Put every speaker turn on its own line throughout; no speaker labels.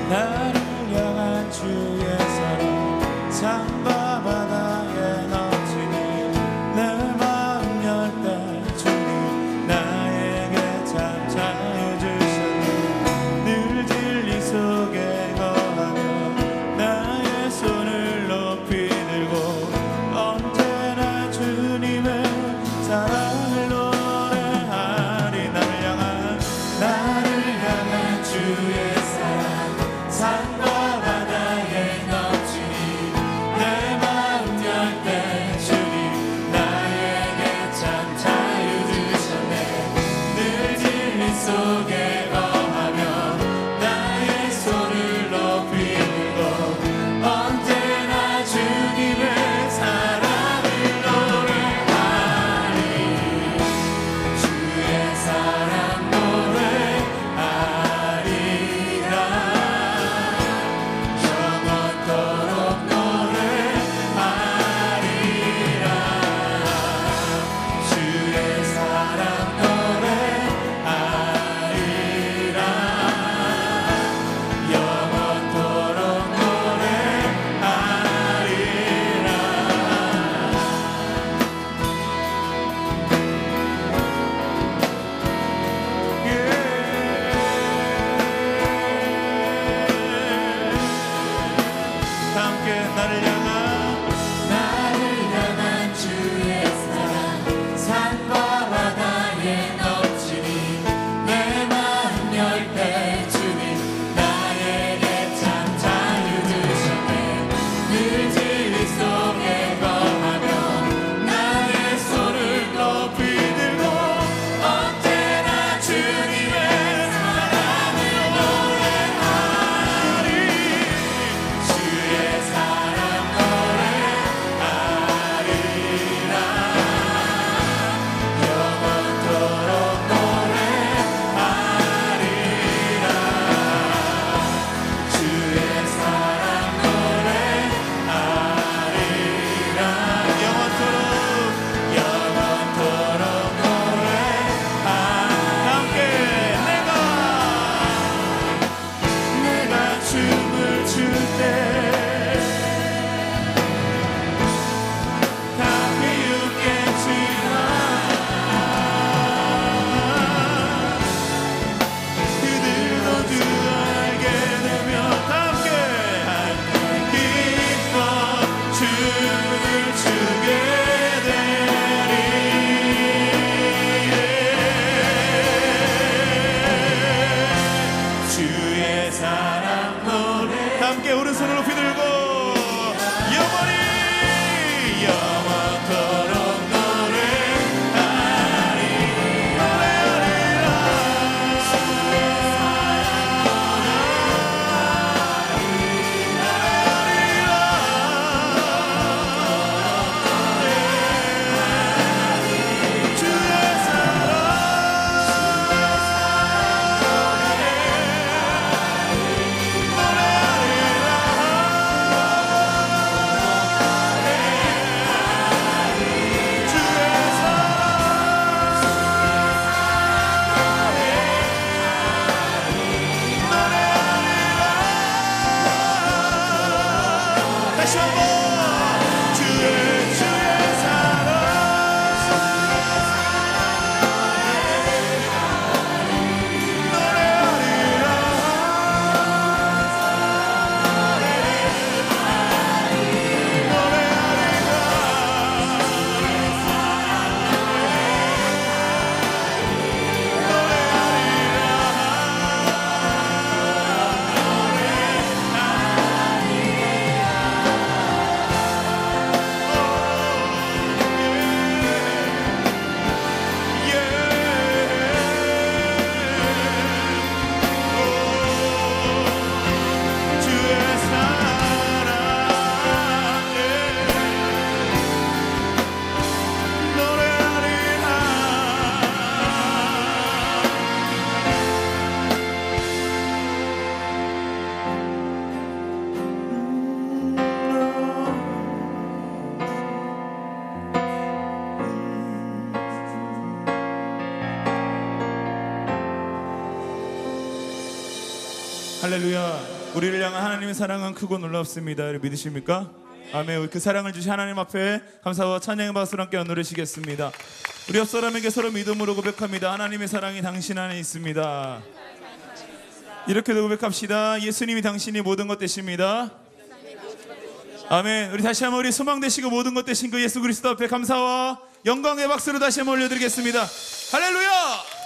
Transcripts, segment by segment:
나를 향한 주의 사랑 산과 바다에 넘치니 내 마음 열 때 주님 나에게 참 자유 주셨네. 늘 진리 속에 거하며 나의 손을 높이 들고 언제나 주님의 사랑을 노래하리. 나를 향한 주의 사랑 산과 바다에 넘치니 내 마음 열 때 주님 나에게 참 자유 주셨네. 늘 진리 속에 거하며 나의 손을 높이 들고 언제나 주님의 사랑을 노래하리. 주의 사랑 함께 오른손을 높이 들고 영원토록 노래하리. 주의 할렐루야. 우리를 향한 하나님의 사랑은 크고 놀랍습니다. 믿으십니까? 아멘. 그 사랑을 주신 하나님 앞에 감사와 찬양의 박수로 함께 누르시겠습니다. 우리 옆 사람에게 서로 믿음으로 고백합니다. 하나님의 사랑이 당신 안에 있습니다. 이렇게도 고백합시다. 예수님이 당신이 모든 것 되십니다. 아멘. 우리 다시 한번 우리 소망 되시고 모든 것 되신 그 예수 그리스도 앞에 감사와 영광의 박수로 다시 한번 올려드리겠습니다. 할렐루야.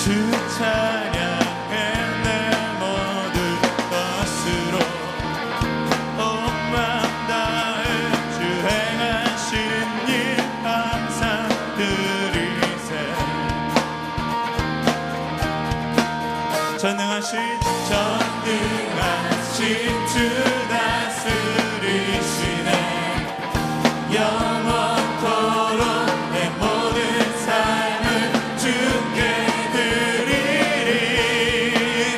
주 찬양해 내 모든 것으로 온 맘 다해 주 행하신 일 항상 드리세. 전능하신 주 다스리시네. 영원토록 내 모든 삶을 주께 드리리.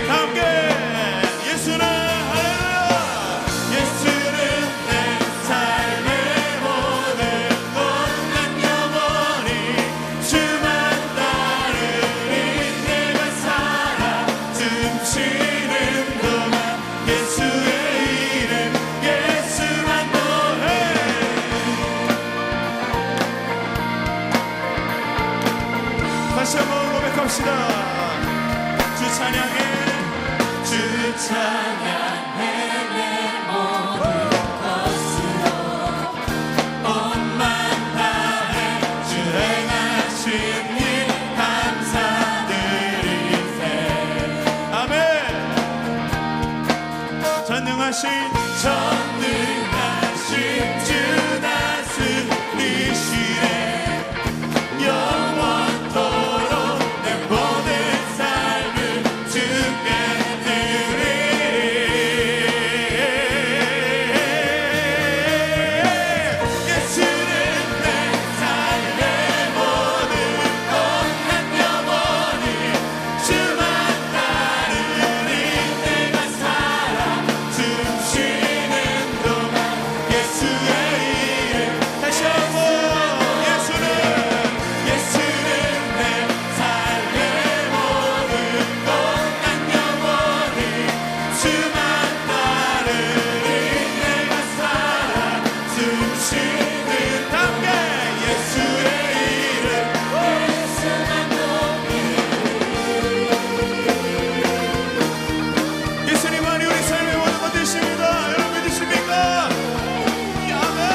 함께 예수는 할렐루야. 예수는 내 삶의 모든 것. 난 영원히 주만 따르리. 내가 살아 숨쉬는 동안 예수의 이름 예수만 노래. 다시 한번 고백합시다. 주 찬양해 주 찬양해 내 모든 것으로 온 맘 다해 주 행하신 일 감사드리세. 아멘. 전능하신 주 다스리시네. 영원토록 내 모든 삶을 주께 드리리. 예수는 내 삶의 모든 것. 난 영원히 주만 따르리. 내가 살아 숨쉬는 동안 예수의 이름. 다시 한번 예수는 내 삶의 모든 것. 난 영원히 주만 따르리. 내가 살아 숨쉬는 함께 예수의 이름 예수만 높이. 예수님만이 우리 삶의 모든 것 되십니다. 여러분 믿으십니까? 아멘.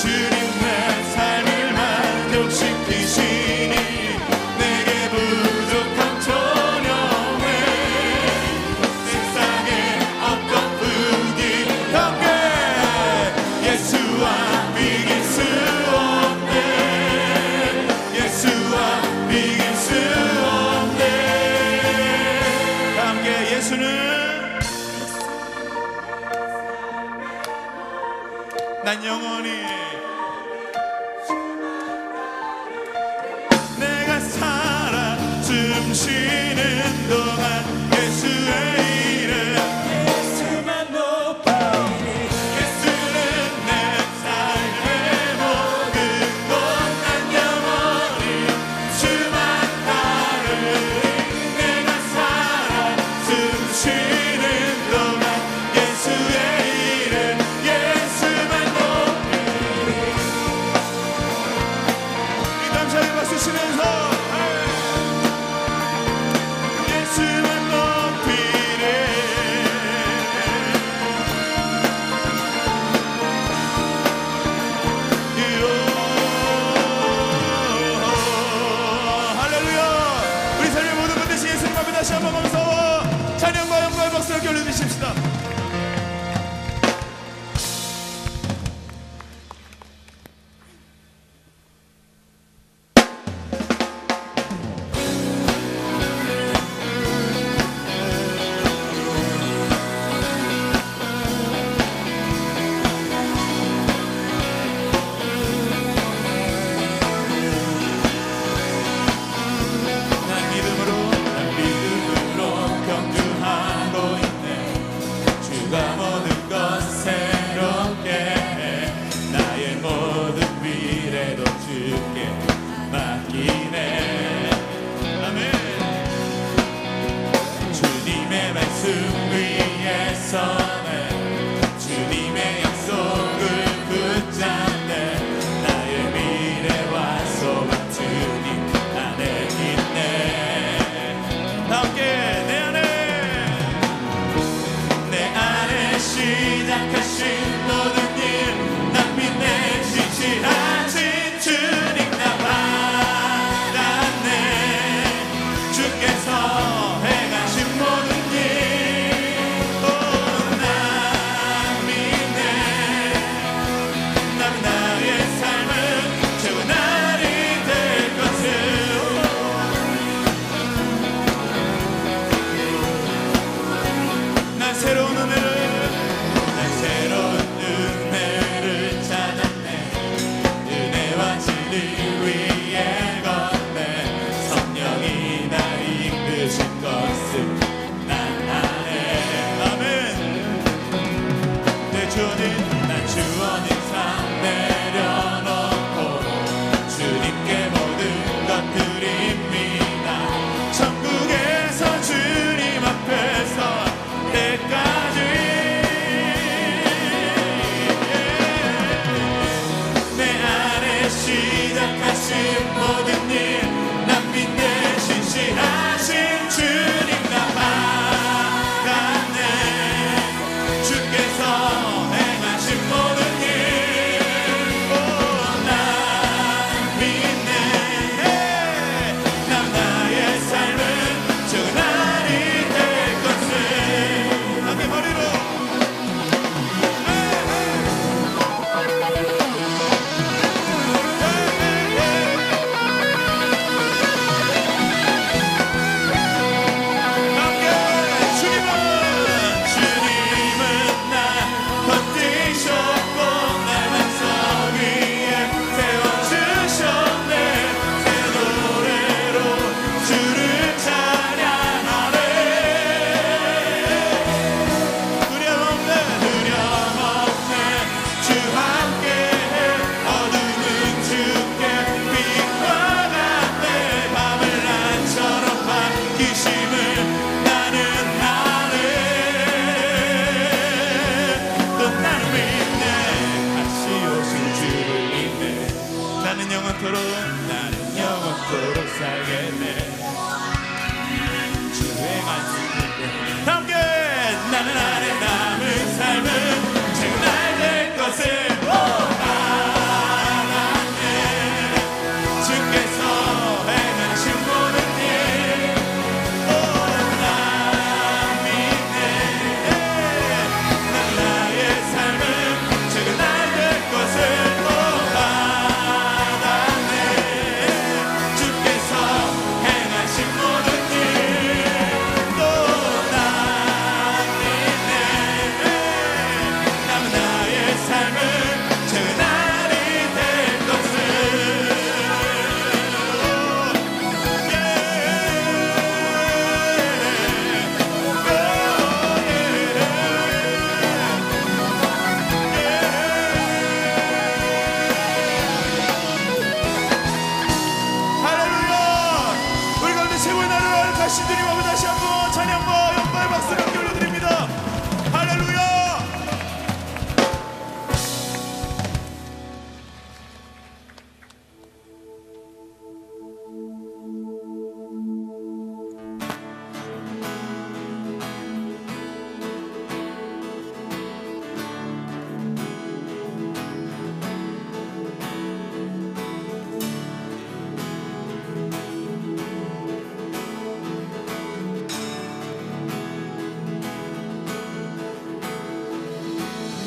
주님 내 삶을 만족시키시니 내게 부족함 전혀 없네. 세상에 없던 부디 함께 예수와 비길 수 없네. 예수와 비길 수 없네. 함께 예수는 난 영원히 내가 살아 숨쉬는 동안 예수의 이름 예수만 높이리. 예수는 내 삶의 모든 것. 난 영원히 주만 따르리. 내가 살아 숨쉬는 동안 예수의 이름 예수만 높이리. 이 감사의 박수 치면서 예수만 진실하신 주님 나 받았네. 주께서 행하신 모든 일 난 믿네. 나는 나의 삶은 최고 날이 될 것을. 난 새로운 은혜를 찾았네. 은혜와 진리 위에 걷네. 성령이 나 이끄신 것을 난 아네. 아멘. 내 주님 난 주원 인상 내려놓고 주님께 모든 것 드립니다. 천국에서 주님 앞에 설 때까지 내 안에 시작하신 모든 일 난 믿네. 진실하신 주님 나 받았네. 주께서 행하신 모든 일 난 믿네. 난 나의 삶은 좋은 날이 될 것을. 함께 머리로 주님은 날 버티셨고 날 반석 위에 세워주셨네. 새 노래로 주를 찬양하네. 두려움 없네. 주 함께해. 어둠은 주께 빛과 같네. 밤을 낮처럼 밝히심을 나는 아네. 또 나는 믿네. 다시 오신 주를 믿네. 나는 영원토록 살겠네. 주 행하신 일 함께. 나는 안에 남은 삶은 최고 날 될 것을 알았네. 주께서 행하신 모든 일 난 믿네. 난 나의 삶은 최고 날 될 것을 알았네. 주께서 행하신 모든 일 또 난 믿네. 남은 나의 삶은 최고 날이 될 것을. 할렐루야. 우리 가운데 최고의 나를 가신 주님 앞에 다시 한번 찬양과 영광의 박수를 함께 올려드립니다. 할렐루야.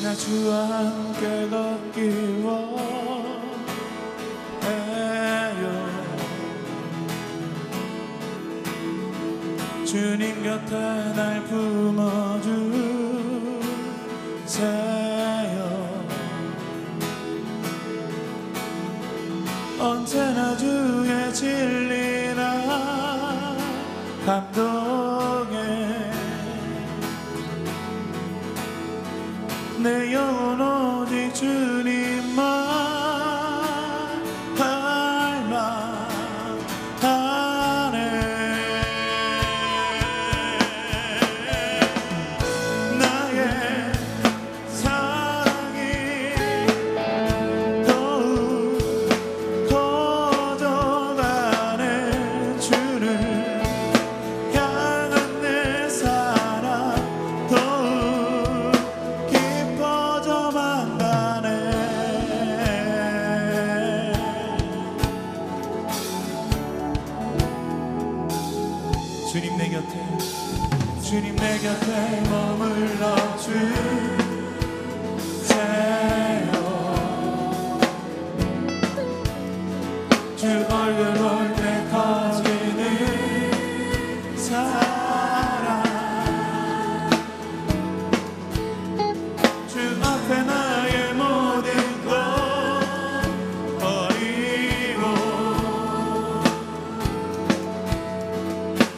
나 주와 함께 걷기 원해요. 주님 곁에 날 품어주세요. 언제나 주의 진리나 감동에 내 영혼 오직 주님만 닮아가네. 나의 사랑이 더욱 커져가네. 주를 향해 곁에 주님 내 곁에 머물러 주세요. 주 얼굴 볼 때 커지는 사랑 주 앞에 나의 모든 것 버리고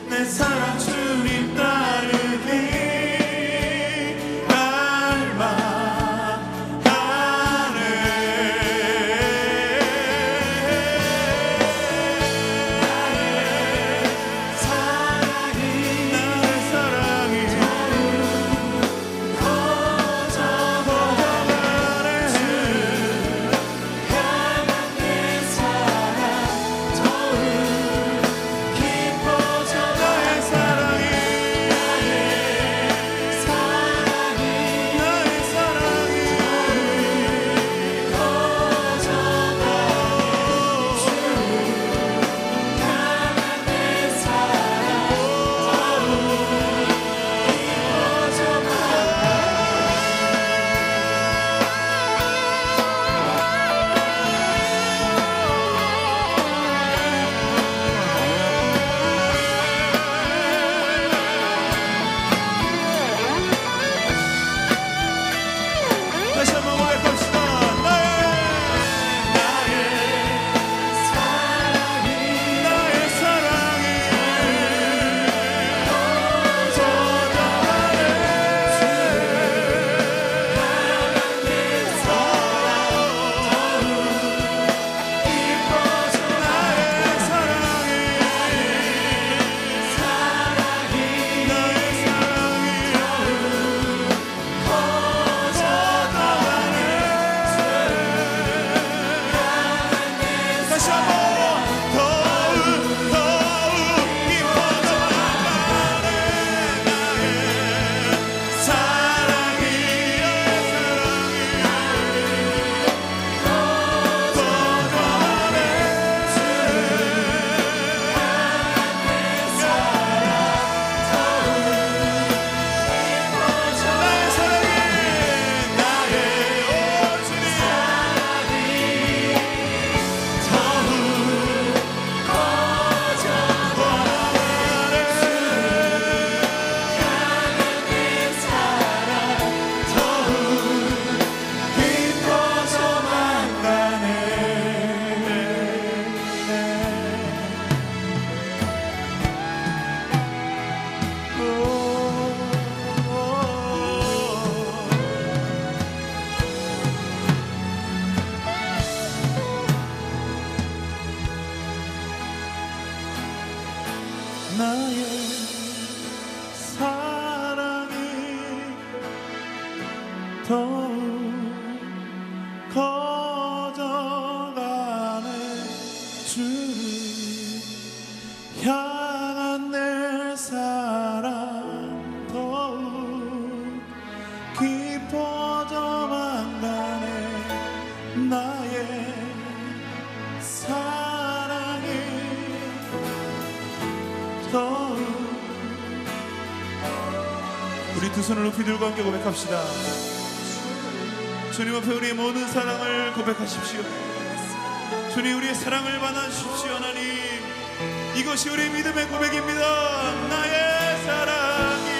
내 사랑 주님 따르기 나의 사랑이 더욱 커져가네. 주를 향한 내 사랑 더욱 깊어져만 가네. 나의 사랑이 우리 두 손을 높이 들고 함께 고백합시다. 주님 앞에 우리의 모든 사랑을 고백하십시오. 주님 우리의 사랑을 받아주십시오. 하나님 이것이 우리의 믿음의 고백입니다. 나의 사랑이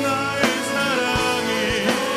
나의 사랑이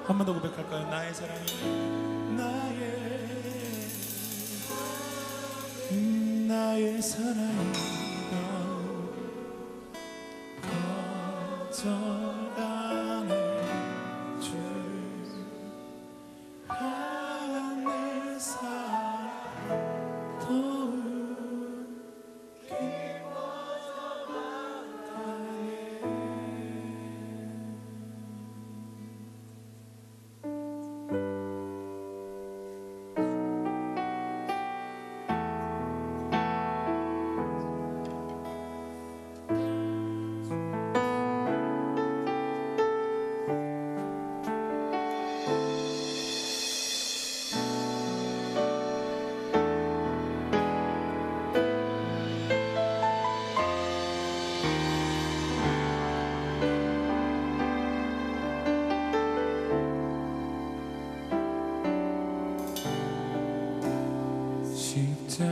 한 번 더 고백할까요? 나의 사랑이 나의 사랑이 거절하네 주 하늘 사랑 더욱 깊어져 가네.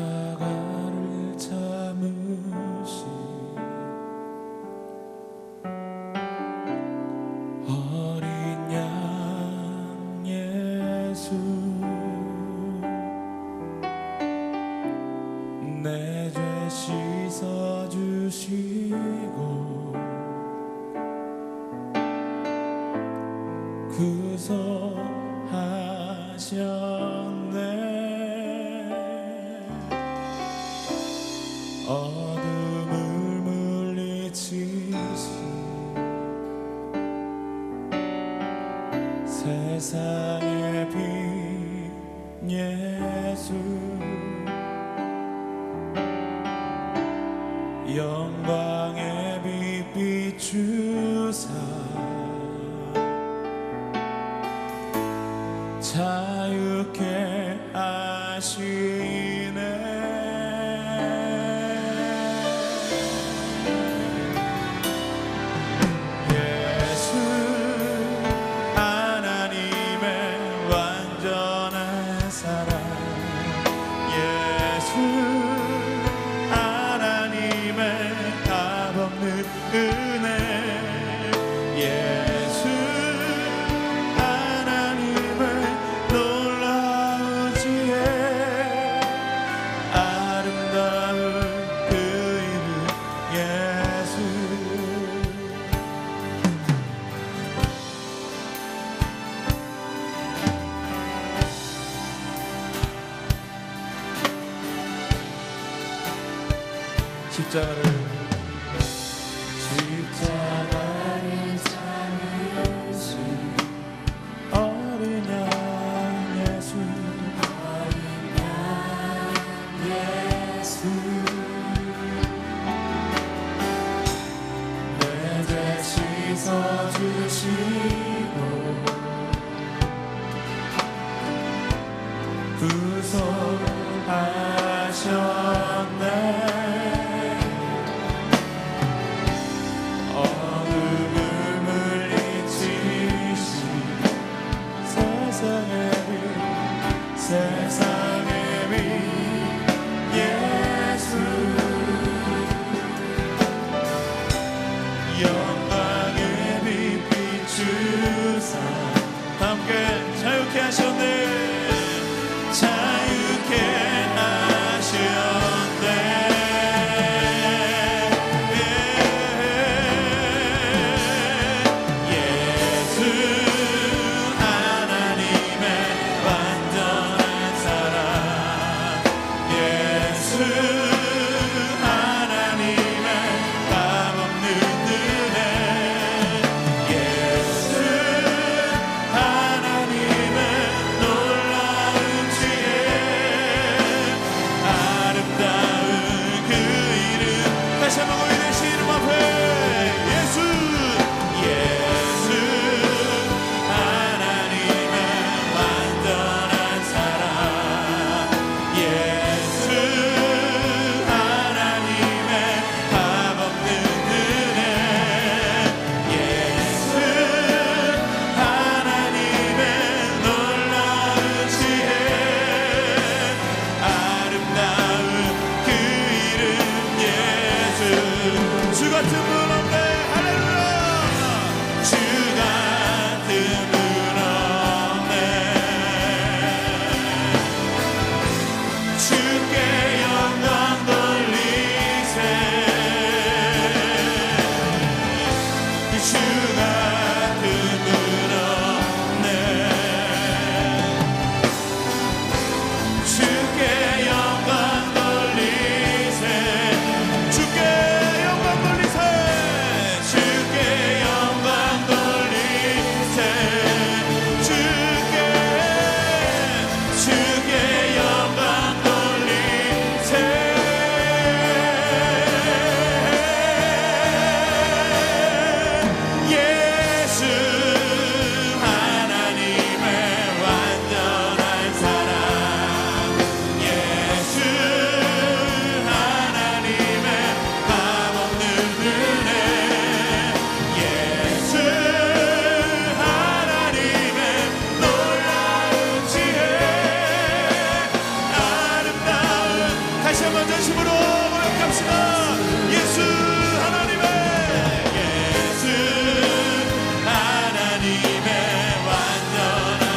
십자가를 참으신 어린 양 예수 내 죄 씻어주시고 구속하셨네. 어둠을 물리치신 세상의 빛 예수 영광의 빛 비추사 자유케 하시네. 십자가를 참으신 어린 양 예수 내 죄 씻어주시고 구속하셨네. 세상의 빛 예수 영광의 빛 비추사 함께 자유케 하셨네. 자유케 하셨네. 예수 하나님의 완전한 사랑 예수 하나님의 값없는 은혜 예수 하나님의 놀라운 지혜 아름다운 그 이름 다시 한번 고백되신 이름 앞에 예수 하나님의 완전한 사랑 예수 하나님의 값없는 은혜 예수 하나님의 놀라운 지혜 아름다운 그 이름 예수 주 같은 분 없네 할렐루야 주 같은 분 없네 진심으로 고백합시다. 예수 하나님의 완전한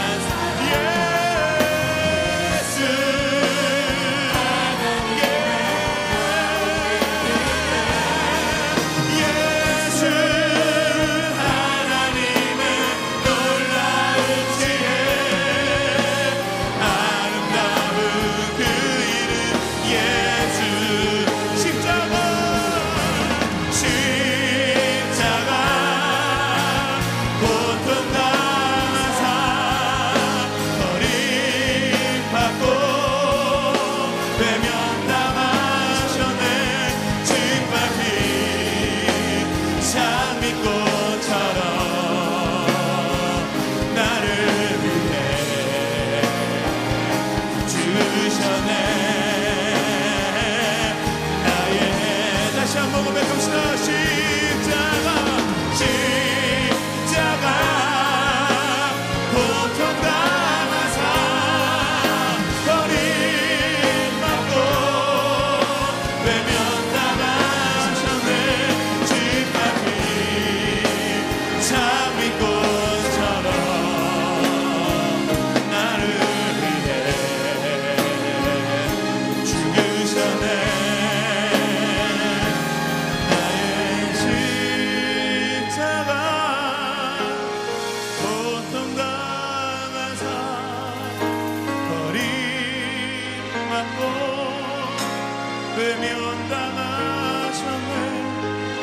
외면당하셨네.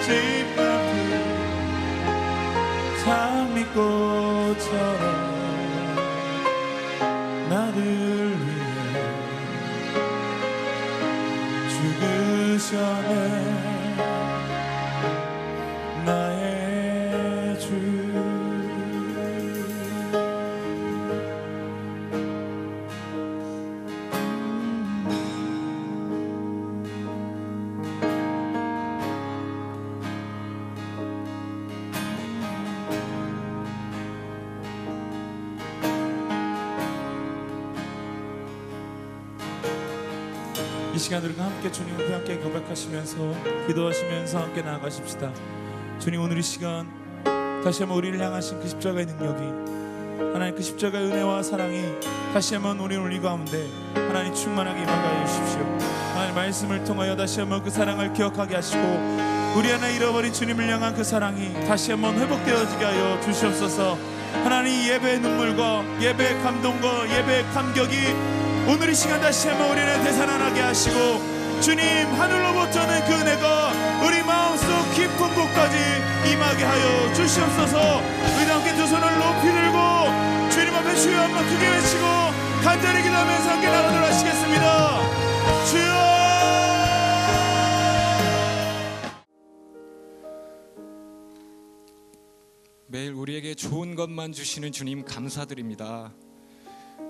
짓밟힌 장미꽃처럼 나를 위해 죽으셨네. 나의 주. 이 시간 우리가 함께 주님 앞에 함께 고백하시면서 기도하시면서 함께 나아가십시다. 주님, 오늘 이 시간 다시 한번 우리를 향하신 그 십자가의 능력이, 하나님 그 십자가의 은혜와 사랑이 다시 한번 우리 가운데 하나님 충만하게 임하게 해주십시오. 하나님 말씀을 통하여 다시 한번 그 사랑을 기억하게 하시고 우리 안에 잃어버린 주님을 향한 그 사랑이 다시 한번 회복되어지게 하여 주시옵소서. 하나님, 예배의 눈물과 예배의 감동과 예배의 감격이 오늘 이 시간 다시 한번 우리는 되살아나게 하시고, 주님 하늘로부터는 그 은혜가 우리 마음속 깊은 곳까지 임하게 하여 주시옵소서. 우리 함께 두 손을 높이 들고 주님 앞에 주여 한번 크게 외치고 간절히 기도하면서 함께 나가도록 하시겠습니다. 주여.
매일 우리에게 좋은 것만 주시는 주님 감사드립니다.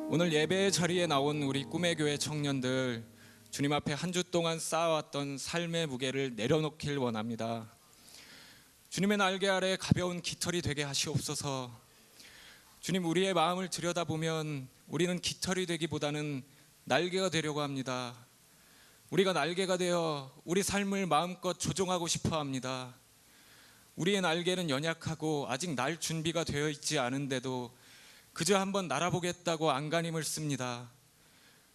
오늘 예배의 자리에 나온 우리 꿈의 교회 청년들, 주님 앞에 한 주 동안 쌓아왔던 삶의 무게를 내려놓길 원합니다. 주님의 날개 아래 가벼운 깃털이 되게 하시옵소서. 주님, 우리의 마음을 들여다보면 우리는 깃털이 되기보다는 날개가 되려고 합니다. 우리가 날개가 되어 우리 삶을 마음껏 조종하고 싶어 합니다. 우리의 날개는 연약하고 아직 날 준비가 되어 있지 않은데도 그저 한번 날아보겠다고 안간힘을 씁니다.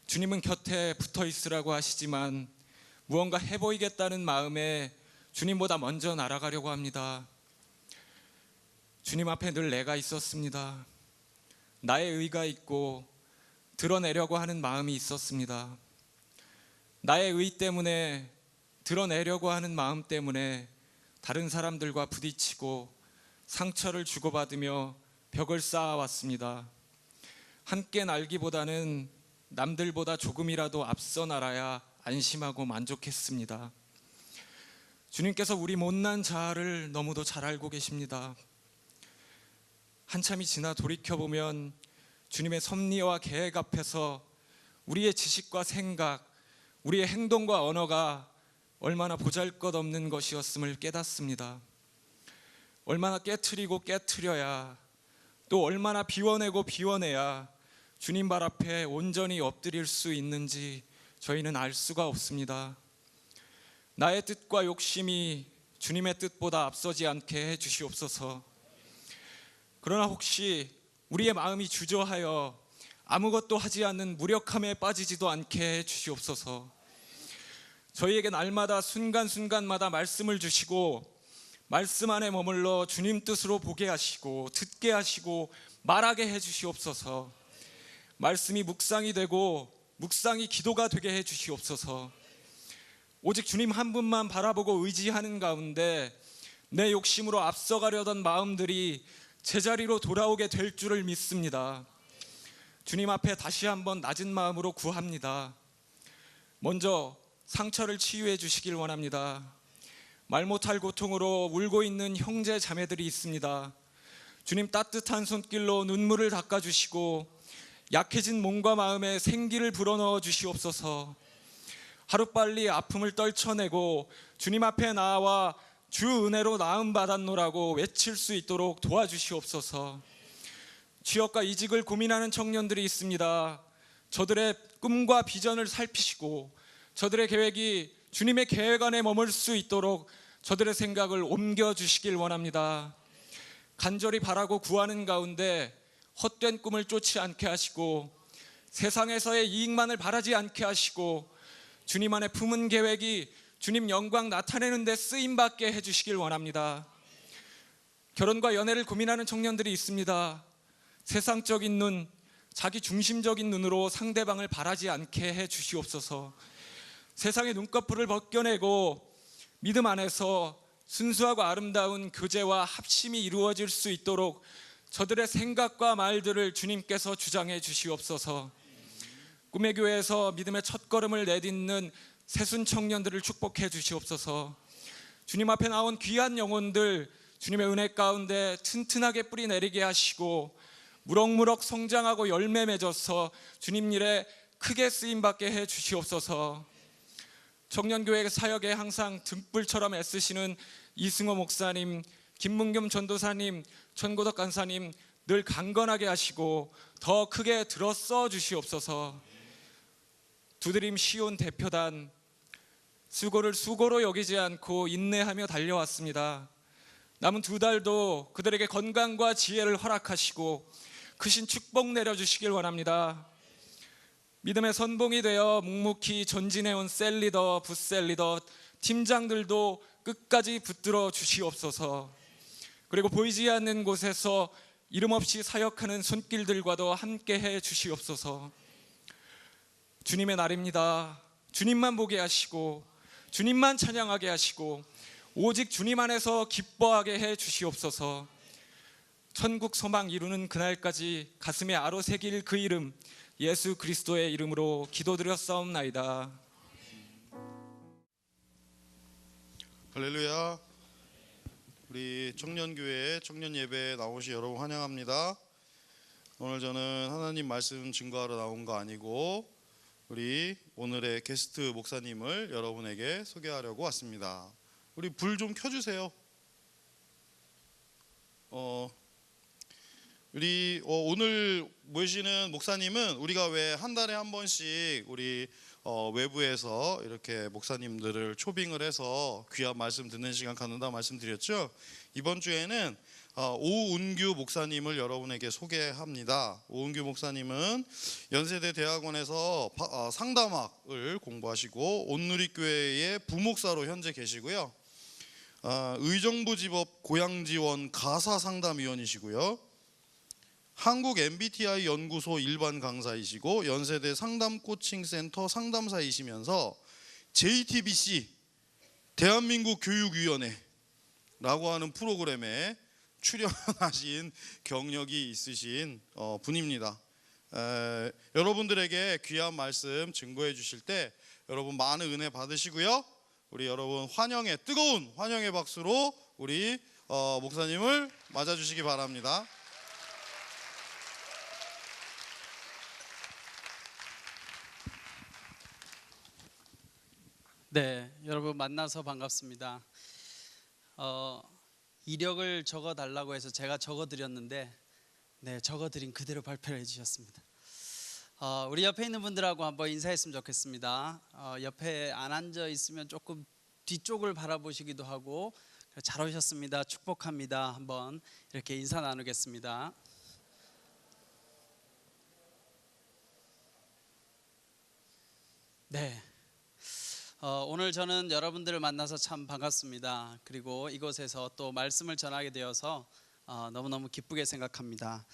주님은 곁에 붙어 있으라고 하시지만 무언가 해보이겠다는 마음에 주님보다 먼저 날아가려고 합니다. 주님 앞에 늘 내가 있었습니다. 나의 의가 있고 드러내려고 하는 마음이 있었습니다. 나의 의 때문에, 드러내려고 하는 마음 때문에 다른 사람들과 부딪히고 상처를 주고받으며 벽을 쌓아왔습니다. 함께 날기보다는 남들보다 조금이라도 앞서 날아야 안심하고 만족했습니다. 주님께서 우리 못난 자아를 너무도 잘 알고 계십니다. 한참이 지나 돌이켜보면 주님의 섭리와 계획 앞에서 우리의 지식과 생각, 우리의 행동과 언어가 얼마나 보잘것없는 것이었음을 깨닫습니다. 얼마나 깨트리고 깨트려야, 또 얼마나 비워내고 비워내야 주님 발 앞에 온전히 엎드릴 수 있는지 저희는 알 수가 없습니다. 나의 뜻과 욕심이 주님의 뜻보다 앞서지 않게 해 주시옵소서. 그러나 혹시 우리의 마음이 주저하여 아무것도 하지 않는 무력함에 빠지지도 않게 해 주시옵소서. 저희에게 날마다 순간순간마다 말씀을 주시고 말씀 안에 머물러 주님 뜻으로 보게 하시고 듣게 하시고 말하게 해 주시옵소서. 말씀이 묵상이 되고 묵상이 기도가 되게 해 주시옵소서. 오직 주님 한 분만 바라보고 의지하는 가운데 내 욕심으로 앞서가려던 마음들이 제자리로 돌아오게 될 줄을 믿습니다. 주님 앞에 다시 한번 낮은 마음으로 구합니다. 먼저 상처를 치유해 주시길 원합니다. 말 못할 고통으로 울고 있는 형제 자매들이 있습니다. 주님 따뜻한 손길로 눈물을 닦아주시고 약해진 몸과 마음에 생기를 불어넣어 주시옵소서. 하루빨리 아픔을 떨쳐내고 주님 앞에 나와 주 은혜로 나음 받았노라고 외칠 수 있도록 도와주시옵소서. 취업과 이직을 고민하는 청년들이 있습니다. 저들의 꿈과 비전을 살피시고 저들의 계획이 주님의 계획 안에 머물 수 있도록 저들의 생각을 옮겨주시길 원합니다. 간절히 바라고 구하는 가운데 헛된 꿈을 쫓지 않게 하시고 세상에서의 이익만을 바라지 않게 하시고 주님 안에 품은 계획이 주님 영광 나타내는 데 쓰임받게 해주시길 원합니다. 결혼과 연애를 고민하는 청년들이 있습니다. 세상적인 눈, 자기 중심적인 눈으로 상대방을 바라지 않게 해주시옵소서. 세상의 눈꺼풀을 벗겨내고 믿음 안에서 순수하고 아름다운 교제와 합심이 이루어질 수 있도록 저들의 생각과 말들을 주님께서 주장해 주시옵소서. 꿈의 교회에서 믿음의 첫걸음을 내딛는 새순 청년들을 축복해 주시옵소서. 주님 앞에 나온 귀한 영혼들 주님의 은혜 가운데 튼튼하게 뿌리 내리게 하시고 무럭무럭 성장하고 열매 맺어서 주님 일에 크게 쓰임받게 해 주시옵소서. 청년교회 사역에 항상 등불처럼 애쓰시는 이승호 목사님, 김문겸 전도사님, 천고덕 간사님 늘 강건하게 하시고 더 크게 들어써 주시옵소서. 두드림 시온 대표단 수고를 수고로 여기지 않고 인내하며 달려왔습니다. 남은 2달도 그들에게 건강과 지혜를 허락하시고 크신 축복 내려주시길 원합니다. 믿음의 선봉이 되어 묵묵히 전진해온 셀리더, 부셀리더, 팀장들도 끝까지 붙들어 주시옵소서. 그리고 보이지 않는 곳에서 이름 없이 사역하는 손길들과도 함께해 주시옵소서. 주님의 날입니다. 주님만 보게 하시고 주님만 찬양하게 하시고 오직 주님 안에서 기뻐하게 해 주시옵소서. 천국 소망 이루는 그날까지 가슴에 아로새길 그 이름 예수 그리스도의 이름으로 기도드렸사옵나이다.
할렐루야. 우리 청년교회 청년 예배에 나오신 여러분 환영합니다. 오늘 저는 하나님 말씀 증거하러 나온 거 아니고 우리 오늘의 게스트 목사님을 여러분에게 소개하려고 왔습니다. 우리 불 좀 켜주세요. 우리 오늘 모시는 목사님은 우리가 왜 한 달에 한 번씩 우리 외부에서 이렇게 목사님들을 초빙을 해서 귀한 말씀 듣는 시간 갖는다 말씀드렸죠. 이번 주에는 오은규 목사님을 여러분에게 소개합니다. 오은규 목사님은 연세대 대학원에서 상담학을 공부하시고 온누리교회의 부목사로 현재 계시고요. 의정부지법 고양지원 가사상담위원이시고요. 한국 MBTI 연구소 일반 강사이시고 연세대 상담코칭센터 상담사이시면서 JTBC 대한민국 교육위원회라고 하는 프로그램에 출연하신 경력이 있으신 분입니다. 여러분들에게 귀한 말씀 증거해 주실 때 여러분 많은 은혜 받으시고요. 우리 여러분 뜨거운 환영의 박수로 우리 목사님을 맞아주시기 바랍니다.
네, 여러분 만나서 반갑습니다. 이력을 적어달라고 해서 제가 적어드렸는데 적어드린 그대로 발표를 해주셨습니다. 우리 옆에 있는 분들하고 한번 인사했으면 좋겠습니다. 옆에 안 앉아 있으면 조금 뒤쪽을 바라보시기도 하고 잘 오셨습니다. 축복합니다. 한번 이렇게 인사 나누겠습니다. 네. 오늘 저는 여러분들을 만나서 참 반갑습니다. 그리고 이곳에서 또 말씀을 전하게 되어서 너무너무 기쁘게 생각합니다.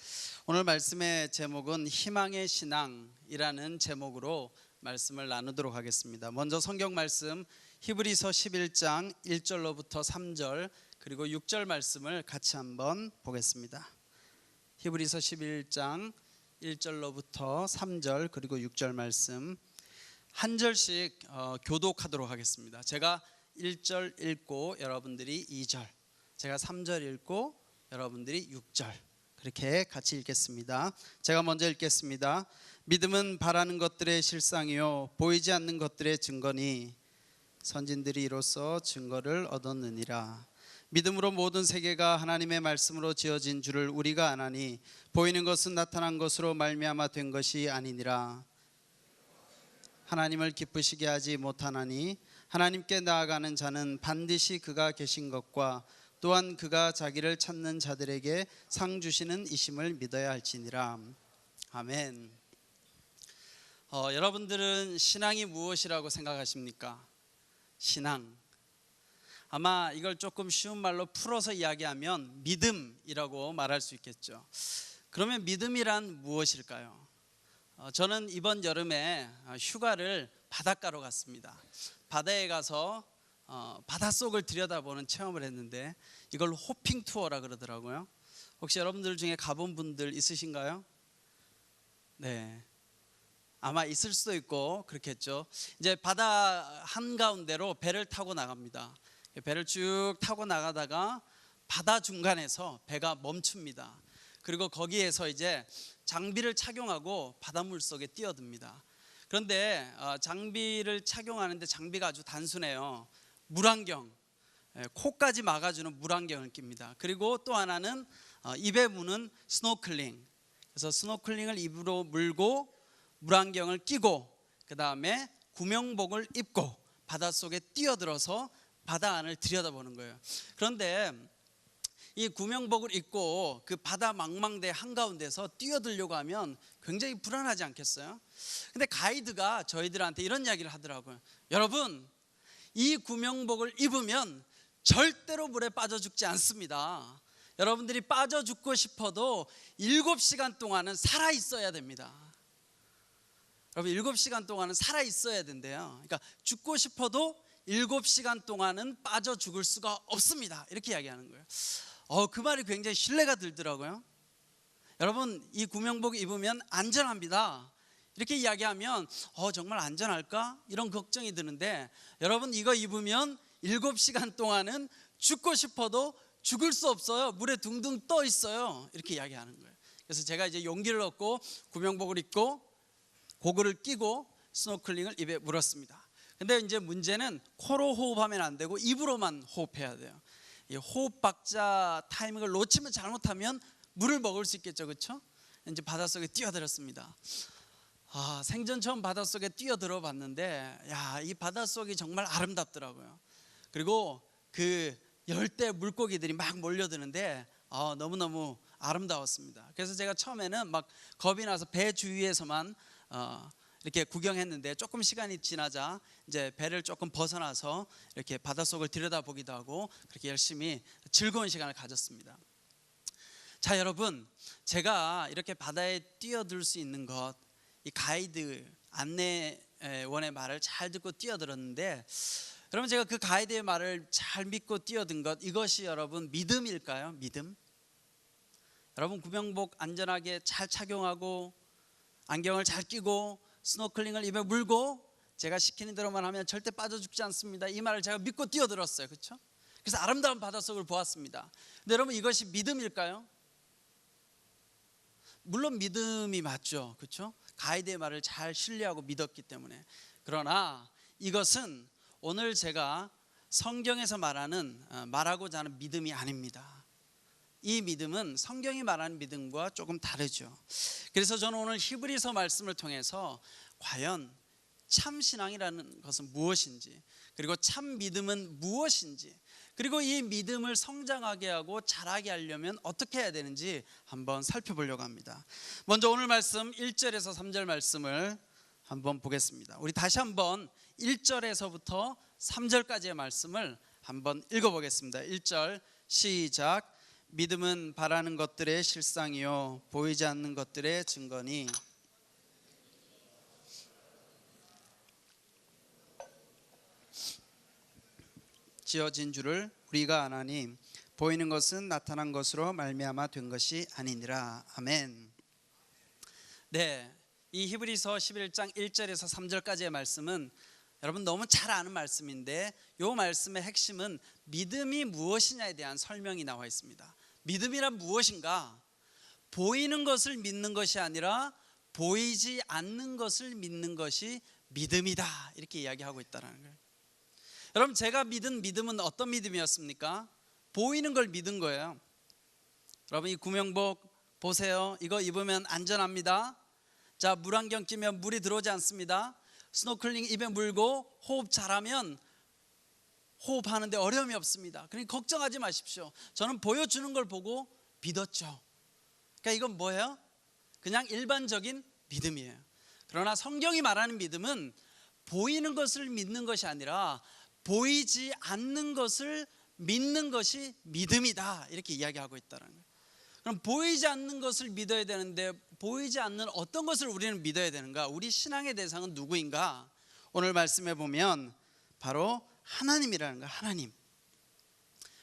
오늘 말씀의 제목은 희망의 신앙이라는 제목으로 말씀을 나누도록 하겠습니다. 먼저 성경 말씀 히브리서 11장 1절로부터 3절 그리고 6절 말씀을 같이 한번 보겠습니다. 히브리서 11장 1절로부터 3절 그리고 6절 말씀 한 절씩 교독하도록 하겠습니다. 제가 1절 읽고 여러분들이 2절, 제가 3절 읽고 여러분들이 6절 그렇게 같이 읽겠습니다. 제가 먼저 읽겠습니다. 믿음은 바라는 것들의 실상이요 보이지 않는 것들의 증거니 선진들이 이로써 증거를 얻었느니라. 믿음으로 모든 세계가 하나님의 말씀으로 지어진 줄을 우리가 아나니 보이는 것은 나타난 것으로 말미암아 된 것이 아니니라. 하나님을 기쁘시게 하지 못하나니 하나님께 나아가는 자는 반드시 그가 계신 것과 또한 그가 자기를 찾는 자들에게 상 주시는 이심을 믿어야 할지니라. 아멘. 여러분들은 신앙이 무엇이라고 생각하십니까? 신앙. 아마 이걸 조금 쉬운 말로 풀어서 이야기하면 믿음이라고 말할 수 있겠죠. 그러면 믿음이란 무엇일까요? 저는 이번 여름에 휴가를 바닷가로 갔습니다. 바다에 가서 바닷속을 들여다보는 체험을 했는데 이걸 호핑 투어라 그러더라고요. 혹시 여러분들 중에 가본 분들 있으신가요? 네, 아마 있을 수도 있고 그렇겠죠. 이제 바다 한가운데로 배를 타고 나갑니다. 배를 쭉 타고 나가다가 바다 중간에서 배가 멈춥니다. 그리고 거기에서 이제 장비를 착용하고 바닷물 속에 뛰어듭니다. 그런데 장비를 착용하는데 장비가 아주 단순해요. 물안경, 코까지 막아주는 물안경을 낍니다. 그리고 또 하나는 입에 무는 스노클링. 그래서 스노클링을 입으로 물고 물안경을 끼고 그 다음에 구명복을 입고 바닷속에 뛰어들어서 바다 안을 들여다보는 거예요. 그런데 이 구명복을 입고 그 바다 망망대 한가운데서 뛰어들려고 하면 굉장히 불안하지 않겠어요? 근데 가이드가 저희들한테 이런 이야기를 하더라고요. 여러분, 이 구명복을 입으면 절대로 물에 빠져 죽지 않습니다. 여러분들이 빠져 죽고 싶어도 7시간 동안은 살아 있어야 됩니다. 여러분 7시간 동안은 살아 있어야 된대요. 그러니까 죽고 싶어도 7시간 동안은 빠져 죽을 수가 없습니다. 이렇게 이야기하는 거예요. 그 말이 굉장히 신뢰가 들더라고요. 여러분 이 구명복 입으면 안전합니다. 이렇게 이야기하면 정말 안전할까? 이런 걱정이 드는데 여러분 이거 입으면 7시간 동안은 죽고 싶어도 죽을 수 없어요. 물에 둥둥 떠 있어요. 이렇게 이야기하는 거예요. 그래서 제가 이제 용기를 얻고 구명복을 입고 고글을 끼고 스노클링을 입에 물었습니다. 근데 이제 문제는 코로 호흡하면 안 되고 입으로만 호흡해야 돼요. 이 호흡 박자 타이밍을 놓치면 잘못하면 물을 먹을 수 있겠죠, 그렇죠? 이제 바닷속에 뛰어들었습니다. 생전 처음 바닷속에 뛰어들어 봤는데 이 바닷속이 정말 아름답더라고요. 그리고 그 열대 물고기들이 막 몰려드는데 너무너무 아름다웠습니다. 그래서 제가 처음에는 막 겁이 나서 배 주위에서만 이렇게 구경했는데 조금 시간이 지나자 이제 배를 조금 벗어나서 이렇게 바닷속을 들여다보기도 하고 그렇게 열심히 즐거운 시간을 가졌습니다. 자, 여러분, 제가 이렇게 바다에 뛰어들 수 있는 것, 이 가이드 안내원의 말을 잘 듣고 뛰어들었는데 여러분 제가 그 가이드의 말을 잘 믿고 뛰어든 것, 이것이 여러분 믿음일까요? 믿음? 여러분 구명복 안전하게 잘 착용하고 안경을 잘 끼고 스노클링을 입에 물고 제가 시키는 대로만 하면 절대 빠져 죽지 않습니다. 이 말을 제가 믿고 뛰어들었어요. 그렇죠? 그래서 아름다운 바닷속을 보았습니다. 근데 여러분 이것이 믿음일까요? 물론 믿음이 맞죠. 그렇죠? 가이드의 말을 잘 신뢰하고 믿었기 때문에. 그러나 이것은 오늘 제가 성경에서 말하고자 하는 믿음이 아닙니다. 이 믿음은 성경이 말하는 믿음과 조금 다르죠. 그래서 저는 오늘 히브리서 말씀을 통해서 과연 참 신앙이라는 것은 무엇인지, 그리고 참 믿음은 무엇인지, 그리고 이 믿음을 성장하게 하고 자라게 하려면 어떻게 해야 되는지 한번 살펴보려고 합니다. 먼저 오늘 말씀 1절에서 3절 말씀을 한번 보겠습니다. 우리 다시 한번 1절에서부터 3절까지의 말씀을 한번 읽어보겠습니다. 1절 시작. 믿음은 바라는 것들의 실상이요 보이지 않는 것들의 증거니 지어진 줄을 우리가 아나니 보이는 것은 나타난 것으로 말미암아 된 것이 아니니라. 아멘. 네, 이 히브리서 11장 1절에서 3절까지의 말씀은 여러분 너무 잘 아는 말씀인데, 이 말씀의 핵심은 믿음이 무엇이냐에 대한 설명이 나와 있습니다. 믿음이란 무엇인가? 보이는 것을 믿는 것이 아니라 보이지 않는 것을 믿는 것이 믿음이다, 이렇게 이야기하고 있다는 거예요. 여러분, 제가 믿은 믿음은 어떤 믿음이었습니까? 보이는 걸 믿은 거예요. 여러분, 이 구명복 보세요. 이거 입으면 안전합니다. 자, 물안경 끼면 물이 들어오지 않습니다. 스노클링 입에 물고 호흡 잘하면 호흡하는데 어려움이 없습니다. 그러니까 걱정하지 마십시오. 저는 보여주는 걸 보고 믿었죠. 그러니까 이건 뭐예요? 그냥 일반적인 믿음이에요. 그러나 성경이 말하는 믿음은 보이는 것을 믿는 것이 아니라 보이지 않는 것을 믿는 것이 믿음이다, 이렇게 이야기하고 있다는 거예요. 그럼 보이지 않는 것을 믿어야 되는데 보이지 않는 어떤 것을 우리는 믿어야 되는가? 우리 신앙의 대상은 누구인가? 오늘 말씀해 보면 바로 하나님이라는 거예요. 하나님.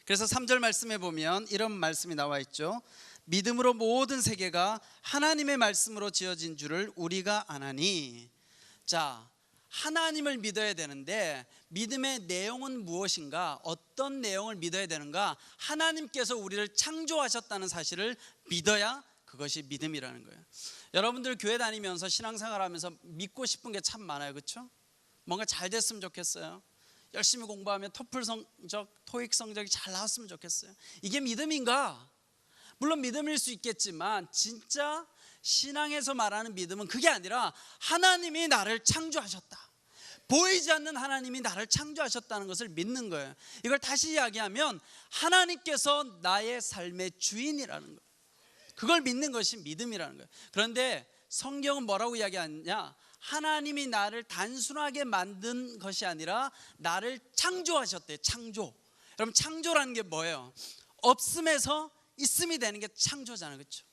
그래서 3절 말씀해 보면 이런 말씀이 나와 있죠. 믿음으로 모든 세계가 하나님의 말씀으로 지어진 줄을 우리가 아나니. 자, 하나님을 믿어야 되는데 믿음의 내용은 무엇인가? 어떤 내용을 믿어야 되는가? 하나님께서 우리를 창조하셨다는 사실을 믿어야 그것이 믿음이라는 거예요. 여러분들 교회 다니면서 신앙생활하면서 믿고 싶은 게 참 많아요, 그렇죠? 뭔가 잘 됐으면 좋겠어요. 열심히 공부하면 토플 성적, 토익 성적이 잘 나왔으면 좋겠어요. 이게 믿음인가? 물론 믿음일 수 있겠지만 진짜 신앙에서 말하는 믿음은 그게 아니라 하나님이 나를 창조하셨다, 보이지 않는 하나님이 나를 창조하셨다는 것을 믿는 거예요. 이걸 다시 이야기하면 하나님께서 나의 삶의 주인이라는 거예요. 그걸 믿는 것이 믿음이라는 거예요. 그런데 성경은 뭐라고 이야기하느냐? 하나님이 나를 단순하게 만든 것이 아니라 나를 창조하셨대요. 창조. 여러분, 창조라는 게 뭐예요? 없음에서 있음이 되는 게 창조잖아요, 그렇죠?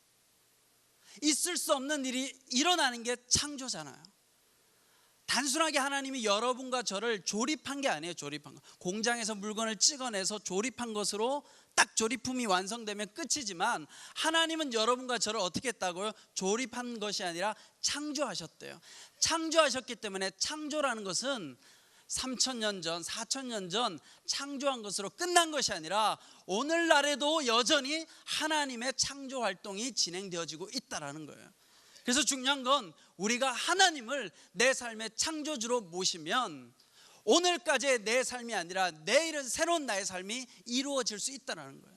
있을 수 없는 일이 일어나는 게 창조잖아요. 단순하게 하나님이 여러분과 저를 조립한 게 아니에요. 조립한 거. 공장에서 물건을 찍어내서 조립한 것으로 딱 조립품이 완성되면 끝이지만 하나님은 여러분과 저를 어떻게 했다고요? 조립한 것이 아니라 창조하셨대요. 창조하셨기 때문에 창조라는 것은 3,000년 전, 4,000년 전 창조한 것으로 끝난 것이 아니라 오늘날에도 여전히 하나님의 창조 활동이 진행되어지고 있다는 거예요. 그래서 중요한 건 우리가 하나님을 내 삶의 창조주로 모시면 오늘까지의 내 삶이 아니라 내일은 새로운 나의 삶이 이루어질 수 있다는 거예요.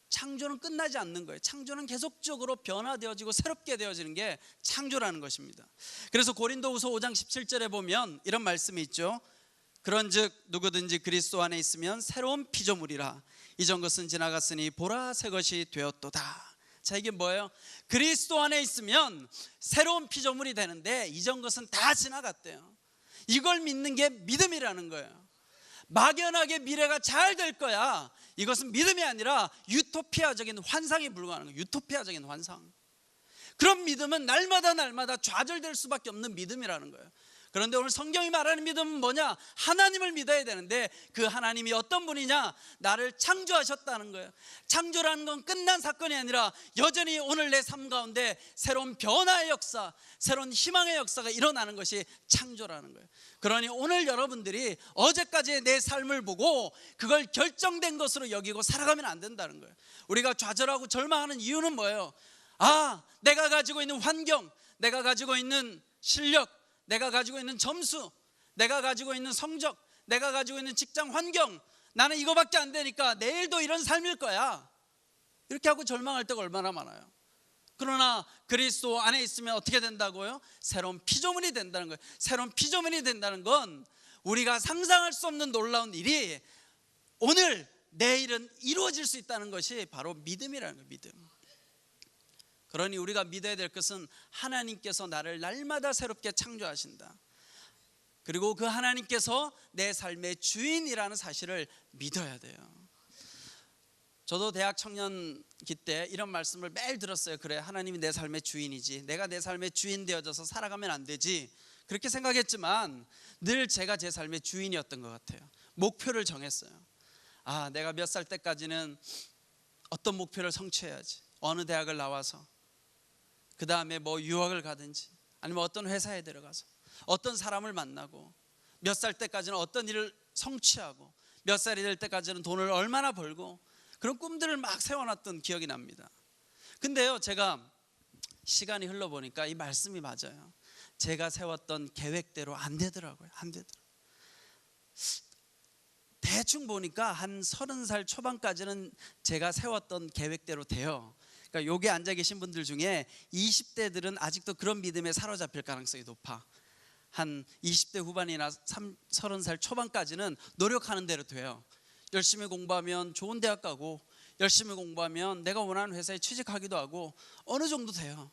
창조는 끝나지 않는 거예요. 창조는 계속적으로 변화되어지고 새롭게 되어지는 게 창조라는 것입니다. 그래서 고린도후서 5장 17절에 보면 이런 말씀이 있죠. 그런즉 누구든지 그리스도 안에 있으면 새로운 피조물이라 이전 것은 지나갔으니 보라 새 것이 되었도다. 자, 이게 뭐예요? 그리스도 안에 있으면 새로운 피조물이 되는데 이전 것은 다 지나갔대요. 이걸 믿는 게 믿음이라는 거예요. 막연하게 미래가 잘 될 거야, 이것은 믿음이 아니라 유토피아적인 환상에 불과하는 거예요. 유토피아적인 환상. 그런 믿음은 날마다 좌절될 수밖에 없는 믿음이라는 거예요. 그런데 오늘 성경이 말하는 믿음은 뭐냐? 하나님을 믿어야 되는데 그 하나님이 어떤 분이냐? 나를 창조하셨다는 거예요. 창조라는 건 끝난 사건이 아니라 여전히 오늘 내 삶 가운데 새로운 변화의 역사, 새로운 희망의 역사가 일어나는 것이 창조라는 거예요. 그러니 오늘 여러분들이 어제까지의 내 삶을 보고 그걸 결정된 것으로 여기고 살아가면 안 된다는 거예요. 우리가 좌절하고 절망하는 이유는 뭐예요? 아, 내가 가지고 있는 환경, 내가 가지고 있는 실력, 내가 가지고 있는 점수, 내가 가지고 있는 성적, 내가 가지고 있는 직장 환경, 나는 이거밖에 안 되니까 내일도 이런 삶일 거야, 이렇게 하고 절망할 때가 얼마나 많아요. 그러나 그리스도 안에 있으면 어떻게 된다고요? 새로운 피조물이 된다는 거예요. 새로운 피조물이 된다는 건 우리가 상상할 수 없는 놀라운 일이 오늘 내일은 이루어질 수 있다는 것이 바로 믿음이라는 거예요. 믿음. 그러니 우리가 믿어야 될 것은 하나님께서 나를 날마다 새롭게 창조하신다. 그리고 그 하나님께서 내 삶의 주인이라는 사실을 믿어야 돼요. 저도 대학 청년기 때 이런 말씀을 매일 들었어요. 그래, 하나님이 내 삶의 주인이지, 내가 내 삶의 주인 되어져서 살아가면 안 되지, 그렇게 생각했지만 늘 제가 제 삶의 주인이었던 것 같아요. 목표를 정했어요. 내가 몇 살 때까지는 어떤 목표를 성취해야지, 어느 대학을 나와서 그 다음에 뭐 유학을 가든지 아니면 어떤 회사에 들어가서 어떤 사람을 만나고 몇 살 때까지는 어떤 일을 성취하고 몇 살이 될 때까지는 돈을 얼마나 벌고 그런 꿈들을 막 세워놨던 기억이 납니다. 근데요, 제가 시간이 흘러보니까 이 말씀이 맞아요. 제가 세웠던 계획대로 안 되더라고요. 안 되더라고요. 대충 보니까 한 30살 초반까지는 제가 세웠던 계획대로 돼요. 그러니까 여기 앉아 계신 분들 중에 20대들은 아직도 그런 믿음에 사로잡힐 가능성이 높아. 한 20대 후반이나 30살 초반까지는 노력하는 대로 돼요. 열심히 공부하면 좋은 대학 가고 열심히 공부하면 내가 원하는 회사에 취직하기도 하고 어느 정도 돼요.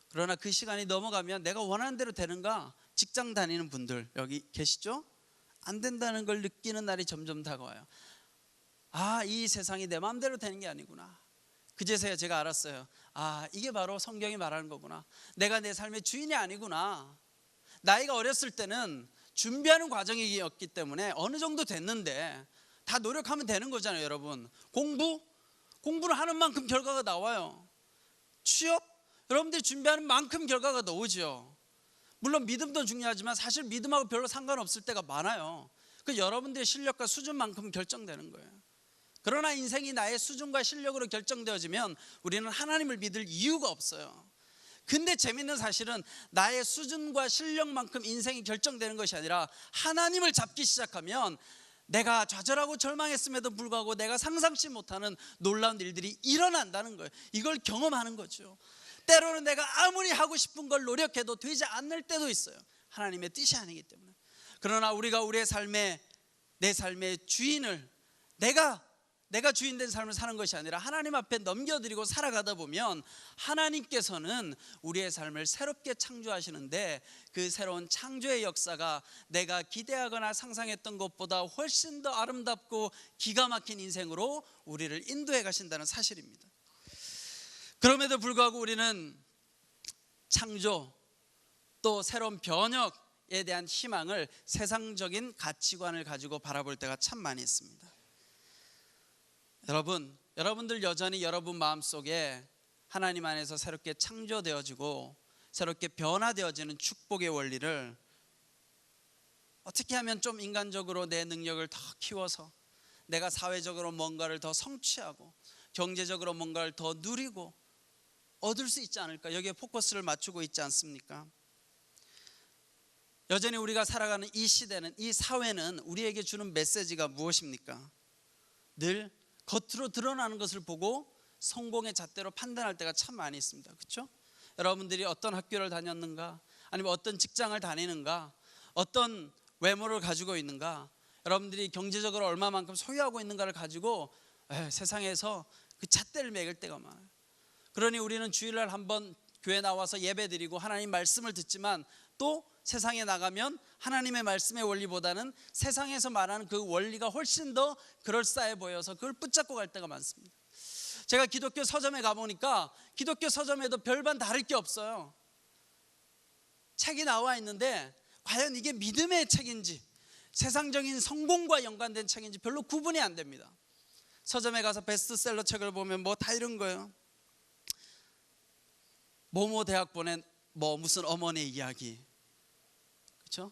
그러나 그 시간이 넘어가면 내가 원하는 대로 되는가? 직장 다니는 분들 여기 계시죠? 안 된다는 걸 느끼는 날이 점점 다가와요. 이 세상이 내 마음대로 되는 게 아니구나. 그제서야 제가 알았어요. 이게 바로 성경이 말하는 거구나. 내가 내 삶의 주인이 아니구나. 나이가 어렸을 때는 준비하는 과정이었기 때문에 어느 정도 됐는데 다 노력하면 되는 거잖아요. 여러분, 공부를 하는 만큼 결과가 나와요. 취업, 여러분들이 준비하는 만큼 결과가 나오죠. 물론 믿음도 중요하지만 사실 믿음하고 별로 상관없을 때가 많아요. 그 여러분들의 실력과 수준만큼 결정되는 거예요. 그러나 인생이 나의 수준과 실력으로 결정되어지면 우리는 하나님을 믿을 이유가 없어요. 근데 재밌는 사실은 나의 수준과 실력만큼 인생이 결정되는 것이 아니라 하나님을 잡기 시작하면 내가 좌절하고 절망했음에도 불구하고 내가 상상치 못하는 놀라운 일들이 일어난다는 거예요. 이걸 경험하는 거죠. 때로는 내가 아무리 하고 싶은 걸 노력해도 되지 않을 때도 있어요. 하나님의 뜻이 아니기 때문에. 그러나 우리가 우리의 삶의, 내 삶의 주인을 내가 주인 된 삶을 사는 것이 아니라 하나님 앞에 넘겨드리고 살아가다 보면 하나님께서는 우리의 삶을 새롭게 창조하시는데 그 새로운 창조의 역사가 내가 기대하거나 상상했던 것보다 훨씬 더 아름답고 기가 막힌 인생으로 우리를 인도해 가신다는 사실입니다. 그럼에도 불구하고 우리는 창조 또 새로운 변혁에 대한 희망을 세상적인 가치관을 가지고 바라볼 때가 참 많이 있습니다. 여러분들 여전히 여러분 마음속에 하나님 안에서 새롭게 창조되어지고 새롭게 변화되어지는 축복의 원리를 어떻게 하면 좀 인간적으로 내 능력을 더 키워서 내가 사회적으로 뭔가를 더 성취하고 경제적으로 뭔가를 더 누리고 얻을 수 있지 않을까? 여기에 포커스를 맞추고 있지 않습니까? 여전히 우리가 살아가는 이 시대는, 이 사회는 우리에게 주는 메시지가 무엇입니까? 늘 겉으로 드러나는 것을 보고 성공의 잣대로 판단할 때가 참 많이 있습니다. 그렇죠? 여러분들이 어떤 학교를 다녔는가, 아니면 어떤 직장을 다니는가, 어떤 외모를 가지고 있는가, 여러분들이 경제적으로 얼마만큼 소유하고 있는가를 가지고 세상에서 그 잣대를 매길 때가 많아요. 그러니 우리는 주일날 한번 교회 나와서 예배드리고 하나님 말씀을 듣지만 또 세상에 나가면 하나님의 말씀의 원리보다는 세상에서 말하는 그 원리가 훨씬 더 그럴싸해 보여서 그걸 붙잡고 갈 때가 많습니다. 제가 기독교 서점에 가보니까 기독교 서점에도 별반 다를 게 없어요. 책이 나와 있는데 과연 이게 믿음의 책인지 세상적인 성공과 연관된 책인지 별로 구분이 안 됩니다. 서점에 가서 베스트셀러 책을 보면 뭐 다 이런 거예요. 모모 대학 보낸 뭐 무슨 어머니의 이야기, 그렇죠?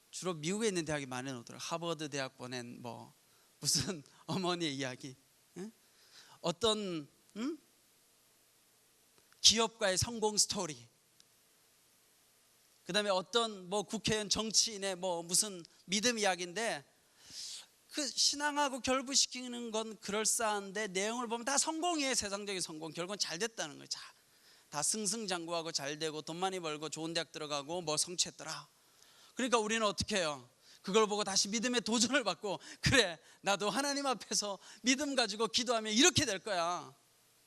주로 미국에 있는 대학이 많이 나오더라고요. 하버드 대학 보낸 뭐 무슨 어머니의 이야기, 응? 어떤 기업가의 성공 스토리, 그 다음에 어떤 뭐 국회의원 정치인의 뭐 무슨 믿음 이야기인데 그 신앙하고 결부시키는 건 그럴싸한데 내용을 보면 다 성공이에요. 세상적인 성공. 결국은 잘 됐다는 거예요. 다 승승장구하고 잘 되고 돈 많이 벌고 좋은 대학 들어가고 뭐 성취했더라. 그러니까 우리는 어떻게 해요? 그걸 보고 다시 믿음의 도전을 받고, 그래 나도 하나님 앞에서 믿음 가지고 기도하면 이렇게 될 거야,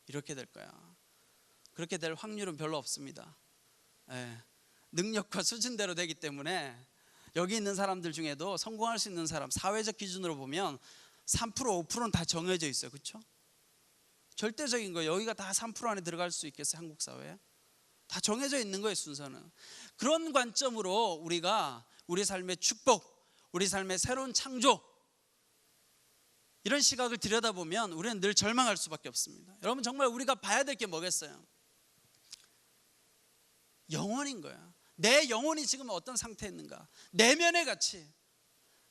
이렇게 될 거야. 그렇게 될 확률은 별로 없습니다. 능력과 수준대로 되기 때문에 여기 있는 사람들 중에도 성공할 수 있는 사람, 사회적 기준으로 보면 3% 5%는 다 정해져 있어요. 그렇죠? 절대적인 거예요. 여기가 다 3% 안에 들어갈 수 있겠어요? 한국 사회에 다 정해져 있는 거예요, 순서는. 그런 관점으로 우리가 우리 삶의 축복, 우리 삶의 새로운 창조, 이런 시각을 들여다보면 우리는 늘 절망할 수밖에 없습니다. 여러분, 정말 우리가 봐야 될 게 뭐겠어요? 영혼인 거야. 내 영혼이 지금 어떤 상태에 있는가, 내면의 가치,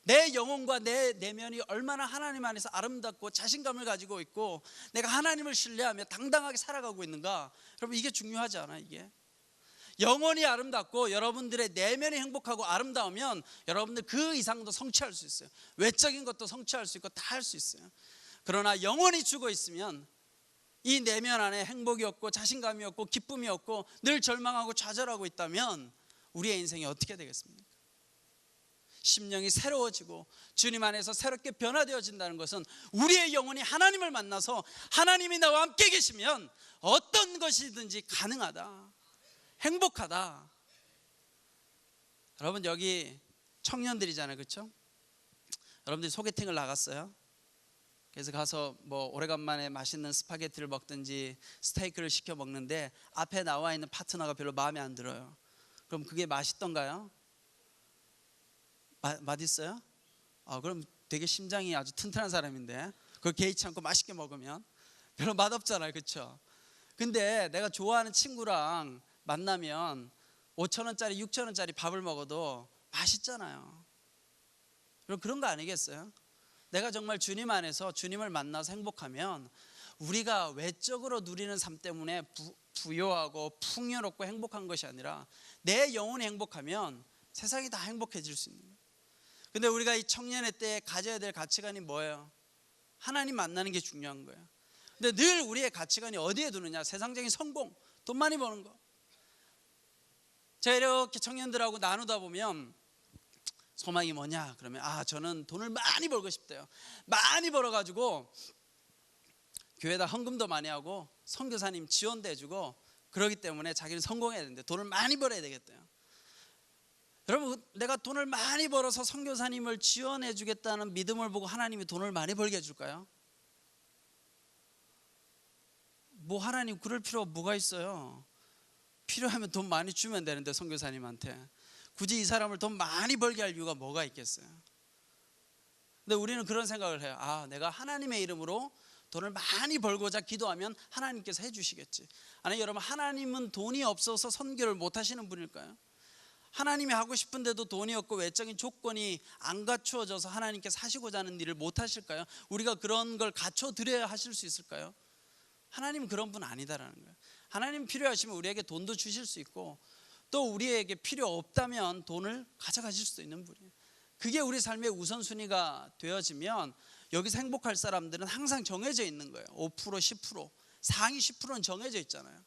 내 영혼과 내 내면이 얼마나 하나님 안에서 아름답고 자신감을 가지고 있고 내가 하나님을 신뢰하며 당당하게 살아가고 있는가. 여러분, 이게 중요하지 않아? 이게 영혼이 아름답고 여러분들의 내면이 행복하고 아름다우면 여러분들 그 이상도 성취할 수 있어요. 외적인 것도 성취할 수 있고 다 할 수 있어요. 그러나 영혼이 죽어 있으면, 이 내면 안에 행복이 없고 자신감이 없고 기쁨이 없고 늘 절망하고 좌절하고 있다면 우리의 인생이 어떻게 되겠습니까? 심령이 새로워지고 주님 안에서 새롭게 변화되어진다는 것은 우리의 영혼이 하나님을 만나서 하나님이 나와 함께 계시면 어떤 것이든지 가능하다, 행복하다. 여러분, 여기 청년들이잖아요, 그렇죠? 여러분들이 소개팅을 나갔어요. 그래서 가서 뭐 오래간만에 맛있는 스파게티를 먹든지 스테이크를 시켜 먹는데 앞에 나와 있는 파트너가 별로 마음에 안 들어요. 그럼 그게 맛있던가요? 맛있어요? 그럼 되게 심장이 아주 튼튼한 사람인데 그걸 개의치 않고 맛있게 먹으면 별로 맛없잖아요, 그렇죠? 근데 내가 좋아하는 친구랑 만나면 5,000원짜리 6,000원짜리 밥을 먹어도 맛있잖아요. 여러분, 그런 거 아니겠어요? 내가 정말 주님 안에서 주님을 만나서 행복하면 우리가 외적으로 누리는 삶 때문에 부요하고 풍요롭고 행복한 것이 아니라 내 영혼이 행복하면 세상이 다 행복해질 수 있는 거예요. 근데 우리가 이 청년의 때에 가져야 될 가치관이 뭐예요? 하나님 만나는 게 중요한 거예요. 근데 늘 우리의 가치관이 어디에 두느냐? 세상적인 성공, 돈 많이 버는 거. 제가 이렇게 청년들하고 나누다 보면 소망이 뭐냐? 그러면 저는 돈을 많이 벌고 싶대요. 많이 벌어가지고 교회에다 헌금도 많이 하고 선교사님 지원도 해주고 그러기 때문에 자기는 성공해야 되는데 돈을 많이 벌어야 되겠대요. 여러분, 내가 돈을 많이 벌어서 선교사님을 지원해 주겠다는 믿음을 보고 하나님이 돈을 많이 벌게 해줄까요? 뭐 하나님 그럴 필요가 뭐가 있어요? 필요하면 돈 많이 주면 되는데 선교사님한테 굳이 이 사람을 돈 많이 벌게 할 이유가 뭐가 있겠어요? 근데 우리는 그런 생각을 해요. 내가 하나님의 이름으로 돈을 많이 벌고자 기도하면 하나님께서 해주시겠지. 아니, 여러분, 하나님은 돈이 없어서 선교를 못 하시는 분일까요? 하나님이 하고 싶은데도 돈이 없고 외적인 조건이 안 갖추어져서 하나님께서 하시고자 하는 일을 못 하실까요? 우리가 그런 걸 갖춰드려야 하실 수 있을까요? 하나님은 그런 분 아니다라는 거예요. 하나님 필요하시면 우리에게 돈도 주실 수 있고 또 우리에게 필요 없다면 돈을 가져가실 수도 있는 분이에요. 그게 우리 삶의 우선순위가 되어지면 여기서 행복할 사람들은 항상 정해져 있는 거예요. 5%, 10%, 상위 10%는 정해져 있잖아요.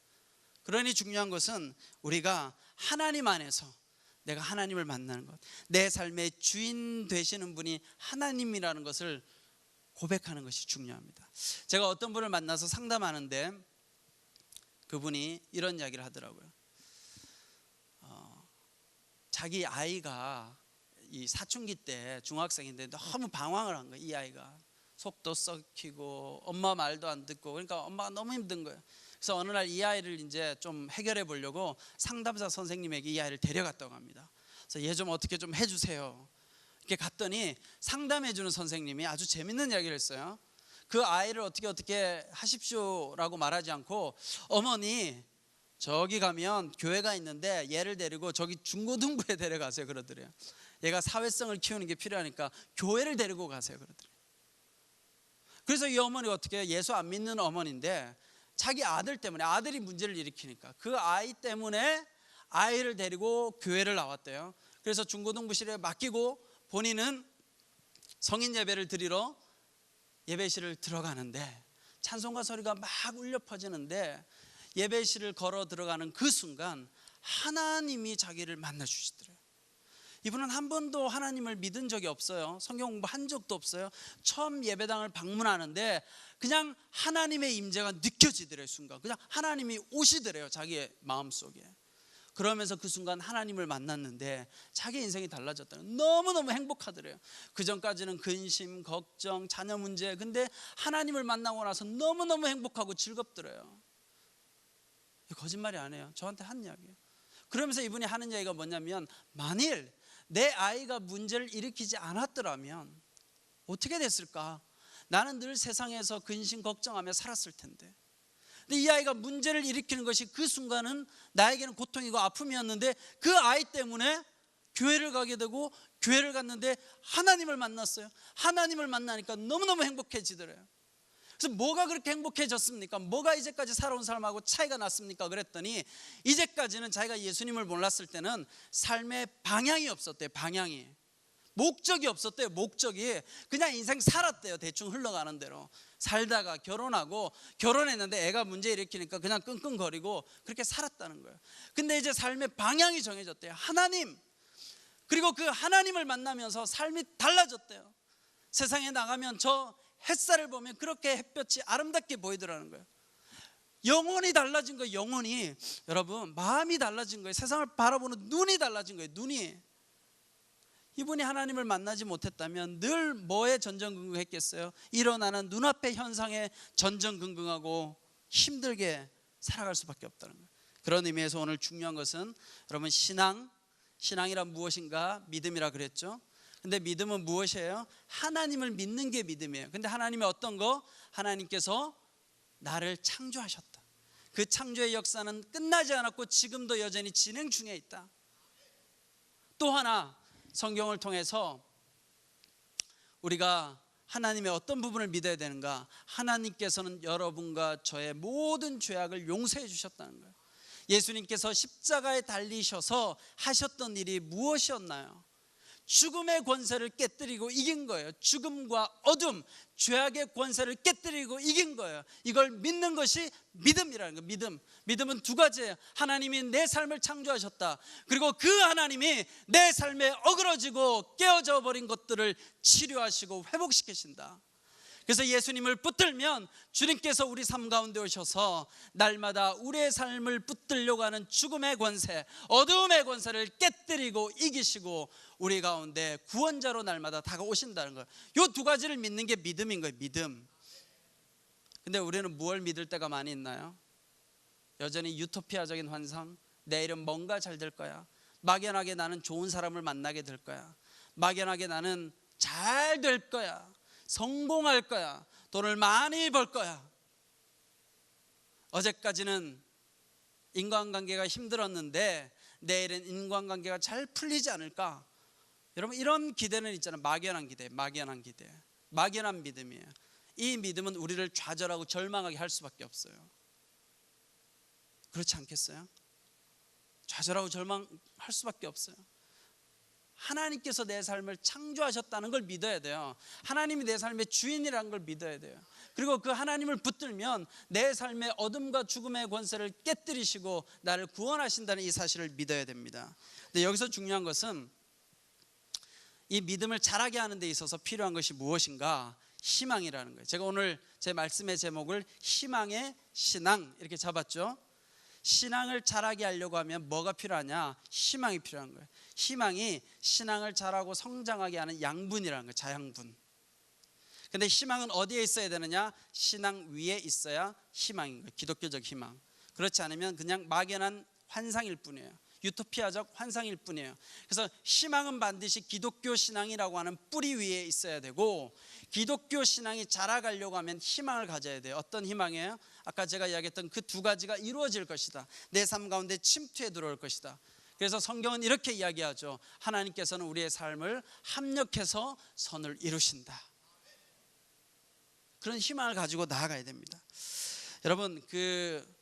그러니 중요한 것은 우리가 하나님 안에서 내가 하나님을 만나는 것, 내 삶의 주인 되시는 분이 하나님이라는 것을 고백하는 것이 중요합니다. 제가 어떤 분을 만나서 상담하는데 그분이 이런 이야기를 하더라고요. 자기 아이가 이 사춘기 때 중학생인데 너무 방황을 한 거예요. 이 아이가 속도 썩히고 엄마 말도 안 듣고, 그러니까 엄마가 너무 힘든 거예요. 그래서 어느 날 이 아이를 이제 좀 해결해 보려고 상담사 선생님에게 이 아이를 데려갔다고 합니다. 그래서 얘 좀 어떻게 좀 해주세요. 이렇게 갔더니 상담해 주는 선생님이 아주 재밌는 이야기를 했어요. 그 아이를 어떻게 하십시오라고 말하지 않고, 어머니 저기 가면 교회가 있는데 얘를 데리고 저기 중고등부에 데려가세요 그러더래요. 얘가 사회성을 키우는 게 필요하니까 교회를 데리고 가세요 그러더래요. 그래서 이 어머니가 어떻게, 예수 안 믿는 어머니인데 자기 아들 때문에, 아들이 문제를 일으키니까 그 아이 때문에 아이를 데리고 교회를 나왔대요. 그래서 중고등부실에 맡기고 본인은 성인 예배를 드리러 예배실을 들어가는데 찬송가 소리가 막 울려 퍼지는데 예배실을 걸어 들어가는 그 순간 하나님이 자기를 만나 주시더래요. 이분은 한 번도 하나님을 믿은 적이 없어요. 성경 공부한 적도 없어요. 처음 예배당을 방문하는데 그냥 하나님의 임재가 느껴지더래요. 순간 그냥 하나님이 오시더래요. 자기의 마음속에. 그러면서 그 순간 하나님을 만났는데 자기 인생이 달라졌다는, 너무너무 행복하더래요. 그전까지는 근심, 걱정, 자녀 문제, 근데 하나님을 만나고 나서 너무너무 행복하고 즐겁더래요. 거짓말이 아니에요. 저한테 한 이야기예요. 그러면서 이분이 하는 얘기가 뭐냐면, 만일 내 아이가 문제를 일으키지 않았더라면 어떻게 됐을까? 나는 늘 세상에서 근심 걱정하며 살았을 텐데. 근데 이 아이가 문제를 일으키는 것이 그 순간은 나에게는 고통이고 아픔이었는데, 그 아이 때문에 교회를 가게 되고 교회를 갔는데 하나님을 만났어요. 하나님을 만나니까 너무너무 행복해지더래요. 그래서 뭐가 그렇게 행복해졌습니까? 뭐가 이제까지 살아온 사람하고 차이가 났습니까? 그랬더니 이제까지는 자기가 예수님을 몰랐을 때는 삶의 방향이 없었대요. 방향이. 목적이 없었대요. 목적이. 그냥 인생 살았대요. 대충 흘러가는 대로 살다가 결혼하고, 결혼했는데 애가 문제 일으키니까 그냥 끙끙거리고 그렇게 살았다는 거예요. 근데 이제 삶의 방향이 정해졌대요. 하나님. 그리고 그 하나님을 만나면서 삶이 달라졌대요. 세상에 나가면 저 햇살을 보면 그렇게 햇볕이 아름답게 보이더라는 거예요. 영혼이 달라진 거예요. 영혼이. 여러분, 마음이 달라진 거예요. 세상을 바라보는 눈이 달라진 거예요. 눈이. 이분이 하나님을 만나지 못했다면 늘 뭐에 전전긍긍했겠어요? 일어나는 눈앞의 현상에 전전긍긍하고 힘들게 살아갈 수밖에 없다는 거예요. 그런 의미에서 오늘 중요한 것은, 여러분, 신앙이란 무엇인가? 믿음이라 그랬죠. 근데 믿음은 무엇이에요? 하나님을 믿는 게 믿음이에요. 근데 하나님이 어떤 거? 하나님께서 나를 창조하셨다. 그 창조의 역사는 끝나지 않았고 지금도 여전히 진행 중에 있다. 또 하나, 성경을 통해서 우리가 하나님의 어떤 부분을 믿어야 되는가? 하나님께서는 여러분과 저의 모든 죄악을 용서해 주셨다는 거예요. 예수님께서 십자가에 달리셔서 하셨던 일이 무엇이었나요? 죽음의 권세를 깨뜨리고 이긴 거예요. 죽음과 어둠, 죄악의 권세를 깨뜨리고 이긴 거예요. 이걸 믿는 것이 믿음이라는 거예요. 믿음은 두 가지예요. 하나님이 내 삶을 창조하셨다. 그리고 그 하나님이 내 삶에 어그러지고 깨어져 버린 것들을 치료하시고 회복시키신다. 그래서 예수님을 붙들면 주님께서 우리 삶 가운데 오셔서 날마다 우리의 삶을 붙들려고 하는 죽음의 권세, 어두움의 권세를 깨뜨리고 이기시고 우리 가운데 구원자로 날마다 다가오신다는 거예요. 이 두 가지를 믿는 게 믿음인 거예요. 믿음. 근데 우리는 무엇을 믿을 때가 많이 있나요? 여전히 유토피아적인 환상, 내일은 뭔가 잘 될 거야, 막연하게 나는 좋은 사람을 만나게 될 거야, 막연하게 나는 잘 될 거야, 성공할 거야, 돈을 많이 벌 거야. 어제까지는 인간관계가 힘들었는데 내일은 인간관계가 잘 풀리지 않을까? 여러분, 이런 기대는 있잖아요. 막연한 기대, 막연한 믿음이에요. 이 믿음은 우리를 좌절하고 절망하게 할 수밖에 없어요. 그렇지 않겠어요? 좌절하고 절망할 수밖에 없어요. 하나님께서 내 삶을 창조하셨다는 걸 믿어야 돼요. 하나님이 내 삶의 주인이라는 걸 믿어야 돼요. 그리고 그 하나님을 붙들면 내 삶의 어둠과 죽음의 권세를 깨뜨리시고 나를 구원하신다는 이 사실을 믿어야 됩니다. 근데 여기서 중요한 것은 이 믿음을 자라게 하는 데 있어서 필요한 것이 무엇인가? 희망이라는 거예요. 제가 오늘 제 말씀의 제목을 희망의 신앙 이렇게 잡았죠. 신앙을 자라게 하려고 하면 뭐가 필요하냐? 희망이 필요한 거예요. 희망이 신앙을 자라고 성장하게 하는 양분이라는 거예요. 자양분. 근데 희망은 어디에 있어야 되느냐? 신앙 위에 있어야 희망인 거예요. 기독교적 희망. 그렇지 않으면 그냥 막연한 환상일 뿐이에요. 유토피아적 환상일 뿐이에요. 그래서 희망은 반드시 기독교 신앙이라고 하는 뿌리 위에 있어야 되고, 기독교 신앙이 자라가려고 하면 희망을 가져야 돼요. 어떤 희망이에요? 아까 제가 이야기했던 그 두 가지가 이루어질 것이다. 내 삶 가운데 침투해 들어올 것이다. 그래서 성경은 이렇게 이야기하죠. 하나님께서는 우리의 삶을 합력해서 선을 이루신다. 그런 희망을 가지고 나아가야 됩니다. 여러분, 그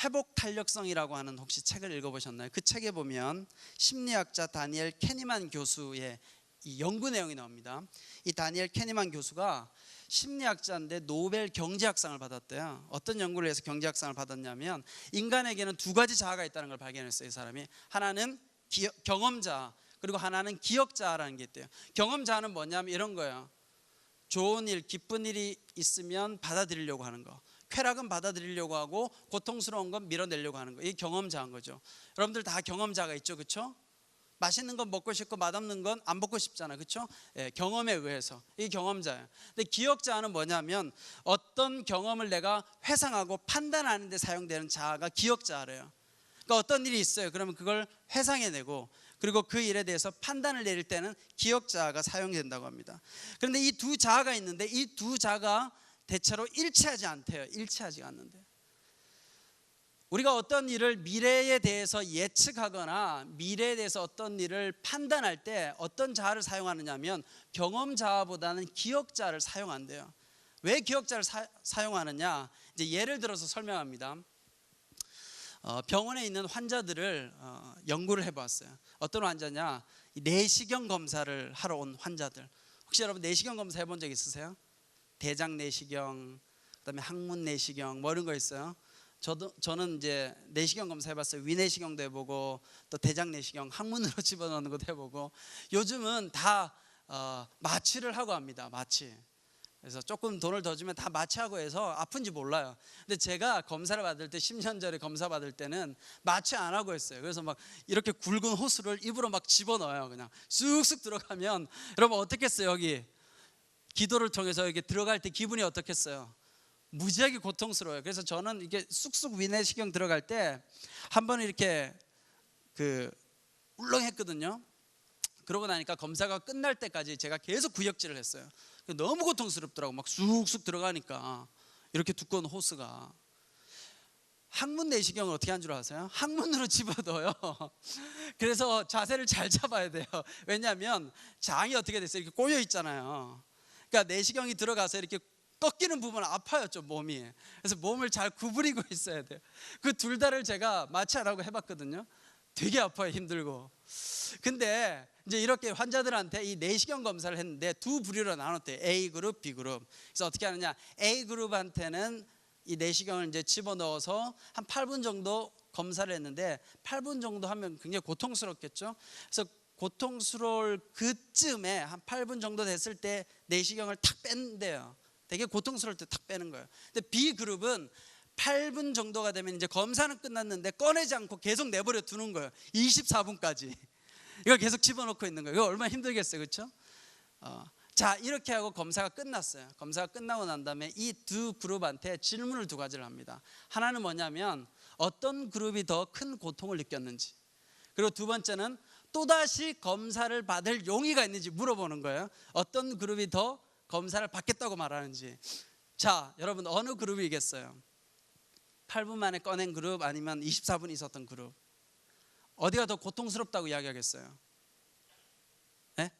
회복 탄력성이라고 하는 혹시 책을 읽어보셨나요? 그 책에 보면 심리학자 다니엘 캐니만 교수의 이 연구 내용이 나옵니다. 이 다니엘 캐니만 교수가 심리학자인데 노벨 경제학상을 받았대요. 어떤 연구를 해서 경제학상을 받았냐면 인간에게는 두 가지 자아가 있다는 걸 발견했어요. 이 사람이. 하나는 경험자, 그리고 하나는 기억자라는 게 있대요. 경험자는 뭐냐면 이런 거예요. 좋은 일, 기쁜 일이 있으면 받아들이려고 하는 거, 쾌락은 받아들이려고 하고 고통스러운 건 밀어내려고 하는 거. 이게 경험자인 거죠. 여러분들 다 경험자가 있죠, 그렇죠? 맛있는 건 먹고 싶고 맛없는 건 안 먹고 싶잖아, 그렇죠? 예, 경험에 의해서. 이게 경험자예요. 근데 기억자는 뭐냐면 어떤 경험을 내가 회상하고 판단하는 데 사용되는 자아가 기억자래요. 그러니까 어떤 일이 있어요. 그러면 그걸 회상해내고, 그리고 그 일에 대해서 판단을 내릴 때는 기억자가 사용된다고 합니다. 그런데 이 두 자아가 있는데 이 두 자아가 대체로 일치하지 않대요. 일치하지 않는데, 우리가 어떤 일을 미래에 대해서 예측하거나 미래에 대해서 어떤 일을 판단할 때 어떤 자아를 사용하느냐 하면 경험자보다는 기억자를 사용한대요. 왜 기억자를 사용하느냐, 이제 예를 들어서 설명합니다. 병원에 있는 환자들을 연구를 해봤어요. 어떤 환자냐, 내시경 검사를 하러 온 환자들. 혹시 여러분 내시경 검사 해본 적 있으세요? 대장 내시경, 그다음에 항문 내시경 뭐 이런 거 있어요. 저는 이제 내시경 검사 해봤어요. 위내시경도 해보고 또 대장 내시경, 항문으로 집어넣는 것도 해보고, 요즘은 다 마취를 하고 합니다. 마취. 그래서 조금 돈을 더 주면 다 마취하고 해서 아픈지 몰라요. 근데 제가 검사를 받을 때 10년 전에 검사 받을 때는 마취 안 하고 했어요. 그래서 막 이렇게 굵은 호스를 입으로 막 집어넣어요. 그냥 쑥쑥 들어가면 여러분 어떻겠어요? 여기 기도를 통해서 이렇게 들어갈 때 기분이 어떻겠어요? 무지하게 고통스러워요. 그래서 저는 이게 쑥쑥 위내시경 들어갈 때 한 번은 이렇게 울렁했거든요. 그러고 나니까 검사가 끝날 때까지 제가 계속 구역질을 했어요. 너무 고통스럽더라고. 막 쑥쑥 들어가니까 이렇게 두꺼운 호스가. 항문 내시경을 어떻게 한 줄 아세요? 항문으로 집어넣어요. 그래서 자세를 잘 잡아야 돼요. 왜냐하면 장이 어떻게 됐어요? 이렇게 꼬여 있잖아요. 그러니까 내시경이 들어가서 이렇게 꺾이는 부분은 아파요, 좀 몸이. 그래서 몸을 잘 구부리고 있어야 돼요. 그 둘 다를 제가 마취 안 하고 해봤거든요. 되게 아파요, 힘들고. 근데 이제 이렇게 환자들한테 이 내시경 검사를 했는데 두 부류로 나눴대요. A 그룹, B 그룹. 그래서 어떻게 하느냐? A 그룹한테는 이 내시경을 이제 집어넣어서 한 8분 정도 검사를 했는데, 8분 정도 하면 굉장히 고통스럽겠죠. 그래서 고통스러울 그쯤에 한 8분 정도 됐을 때 내시경을 탁 뺀대요. 되게 고통스러울 때 탁 빼는 거예요. 근데 B 그룹은 8분 정도가 되면 이제 검사는 끝났는데 꺼내지 않고 계속 내버려 두는 거예요. 24분까지. 이걸 계속 집어넣고 있는 거예요. 이거 얼마나 힘들겠어요, 그렇죠? 자, 이렇게 하고 검사가 끝났어요. 검사가 끝나고 난 다음에 이 두 그룹한테 질문을 두 가지를 합니다. 하나는 뭐냐면 어떤 그룹이 더 큰 고통을 느꼈는지, 그리고 두 번째는 또다시 검사를 받을 용의가 있는지 물어보는 거예요. 어떤 그룹이 더 검사를 받겠다고 말하는지. 자, 여러분 어느 그룹이겠어요? 8분 만에 꺼낸 그룹 아니면 24분 있었던 그룹? 어디가 더 고통스럽다고 이야기하겠어요? 예?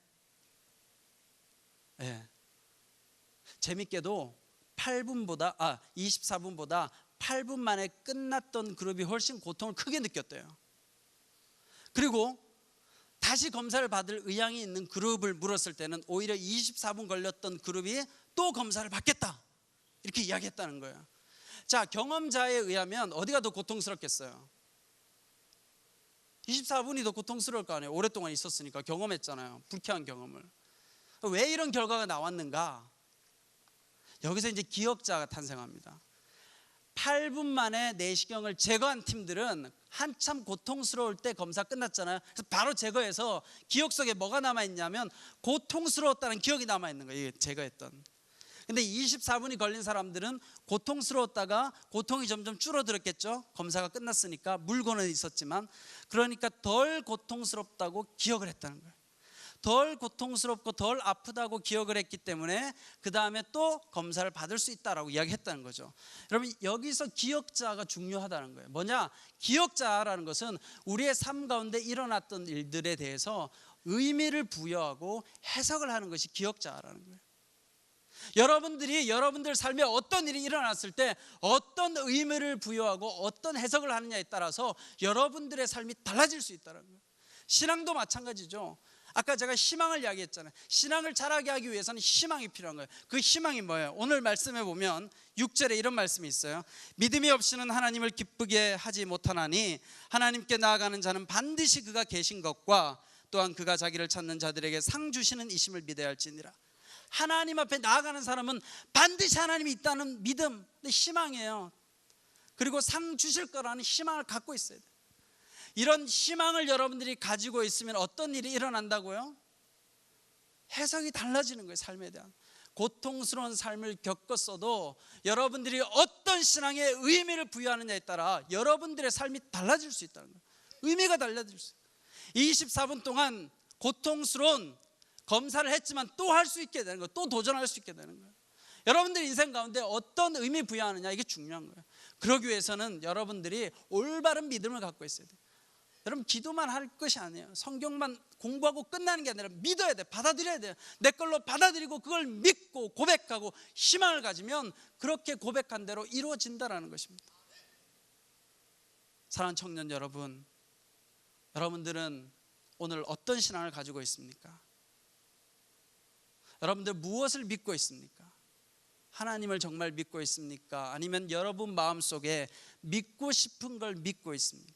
예. 재밌게도 24분보다 8분 만에 끝났던 그룹이 훨씬 고통을 크게 느꼈대요. 그리고 다시 검사를 받을 의향이 있는 그룹을 물었을 때는 오히려 24분 걸렸던 그룹이 또 검사를 받겠다, 이렇게 이야기했다는 거예요. 자, 경험자에 의하면 어디가 더 고통스럽겠어요? 24분이 더 고통스러울 거 아니에요. 오랫동안 있었으니까, 경험했잖아요. 불쾌한 경험을. 왜 이런 결과가 나왔는가? 여기서 이제 기억자가 탄생합니다. 8분 만에 내시경을 제거한 팀들은 한참 고통스러울 때 검사 끝났잖아요. 그래서 바로 제거해서 기억 속에 뭐가 남아있냐면 고통스러웠다는 기억이 남아있는 거예요. 제거했던. 근데 24분이 걸린 사람들은 고통스러웠다가 고통이 점점 줄어들었겠죠. 검사가 끝났으니까, 물고는 있었지만. 그러니까 덜 고통스럽다고 기억을 했다는 거예요. 덜 고통스럽고 덜 아프다고 기억을 했기 때문에 그 다음에 또 검사를 받을 수 있다라고 이야기했다는 거죠. 여러분, 여기서 기억자가 중요하다는 거예요. 뭐냐? 기억자라는 것은 우리의 삶 가운데 일어났던 일들에 대해서 의미를 부여하고 해석을 하는 것이 기억자라는 거예요. 여러분들이 여러분들 삶에 어떤 일이 일어났을 때 어떤 의미를 부여하고 어떤 해석을 하느냐에 따라서 여러분들의 삶이 달라질 수 있다는 거예요. 신앙도 마찬가지죠. 아까 제가 희망을 이야기했잖아요. 신앙을 자라게 하기 위해서는 희망이 필요한 거예요. 그 희망이 뭐예요? 오늘 말씀에 보면 6절에 이런 말씀이 있어요. 믿음이 없이는 하나님을 기쁘게 하지 못하나니 하나님께 나아가는 자는 반드시 그가 계신 것과 또한 그가 자기를 찾는 자들에게 상 주시는 이심을 믿어야 할지니라. 하나님 앞에 나아가는 사람은 반드시 하나님이 있다는 믿음, 희망이에요. 그리고 상 주실 거라는 희망을 갖고 있어야 돼요. 이런 희망을 여러분들이 가지고 있으면 어떤 일이 일어난다고요? 해석이 달라지는 거예요. 삶에 대한 고통스러운 삶을 겪었어도 여러분들이 어떤 신앙의 의미를 부여하느냐에 따라 여러분들의 삶이 달라질 수 있다는 거예요. 의미가 달라질 수 있어요. 24분 동안 고통스러운 검사를 했지만 또 할 수 있게 되는 거예요. 또 도전할 수 있게 되는 거예요. 여러분들 인생 가운데 어떤 의미 부여하느냐, 이게 중요한 거예요. 그러기 위해서는 여러분들이 올바른 믿음을 갖고 있어야 돼요. 여러분, 기도만 할 것이 아니에요. 성경만 공부하고 끝나는 게 아니라 믿어야 돼. 받아들여야 돼요. 내 걸로 받아들이고 그걸 믿고 고백하고 희망을 가지면 그렇게 고백한 대로 이루어진다라는 것입니다. 사랑하는 청년 여러분, 여러분들은 오늘 어떤 신앙을 가지고 있습니까? 여러분들 무엇을 믿고 있습니까? 하나님을 정말 믿고 있습니까? 아니면 여러분 마음속에 믿고 싶은 걸 믿고 있습니까?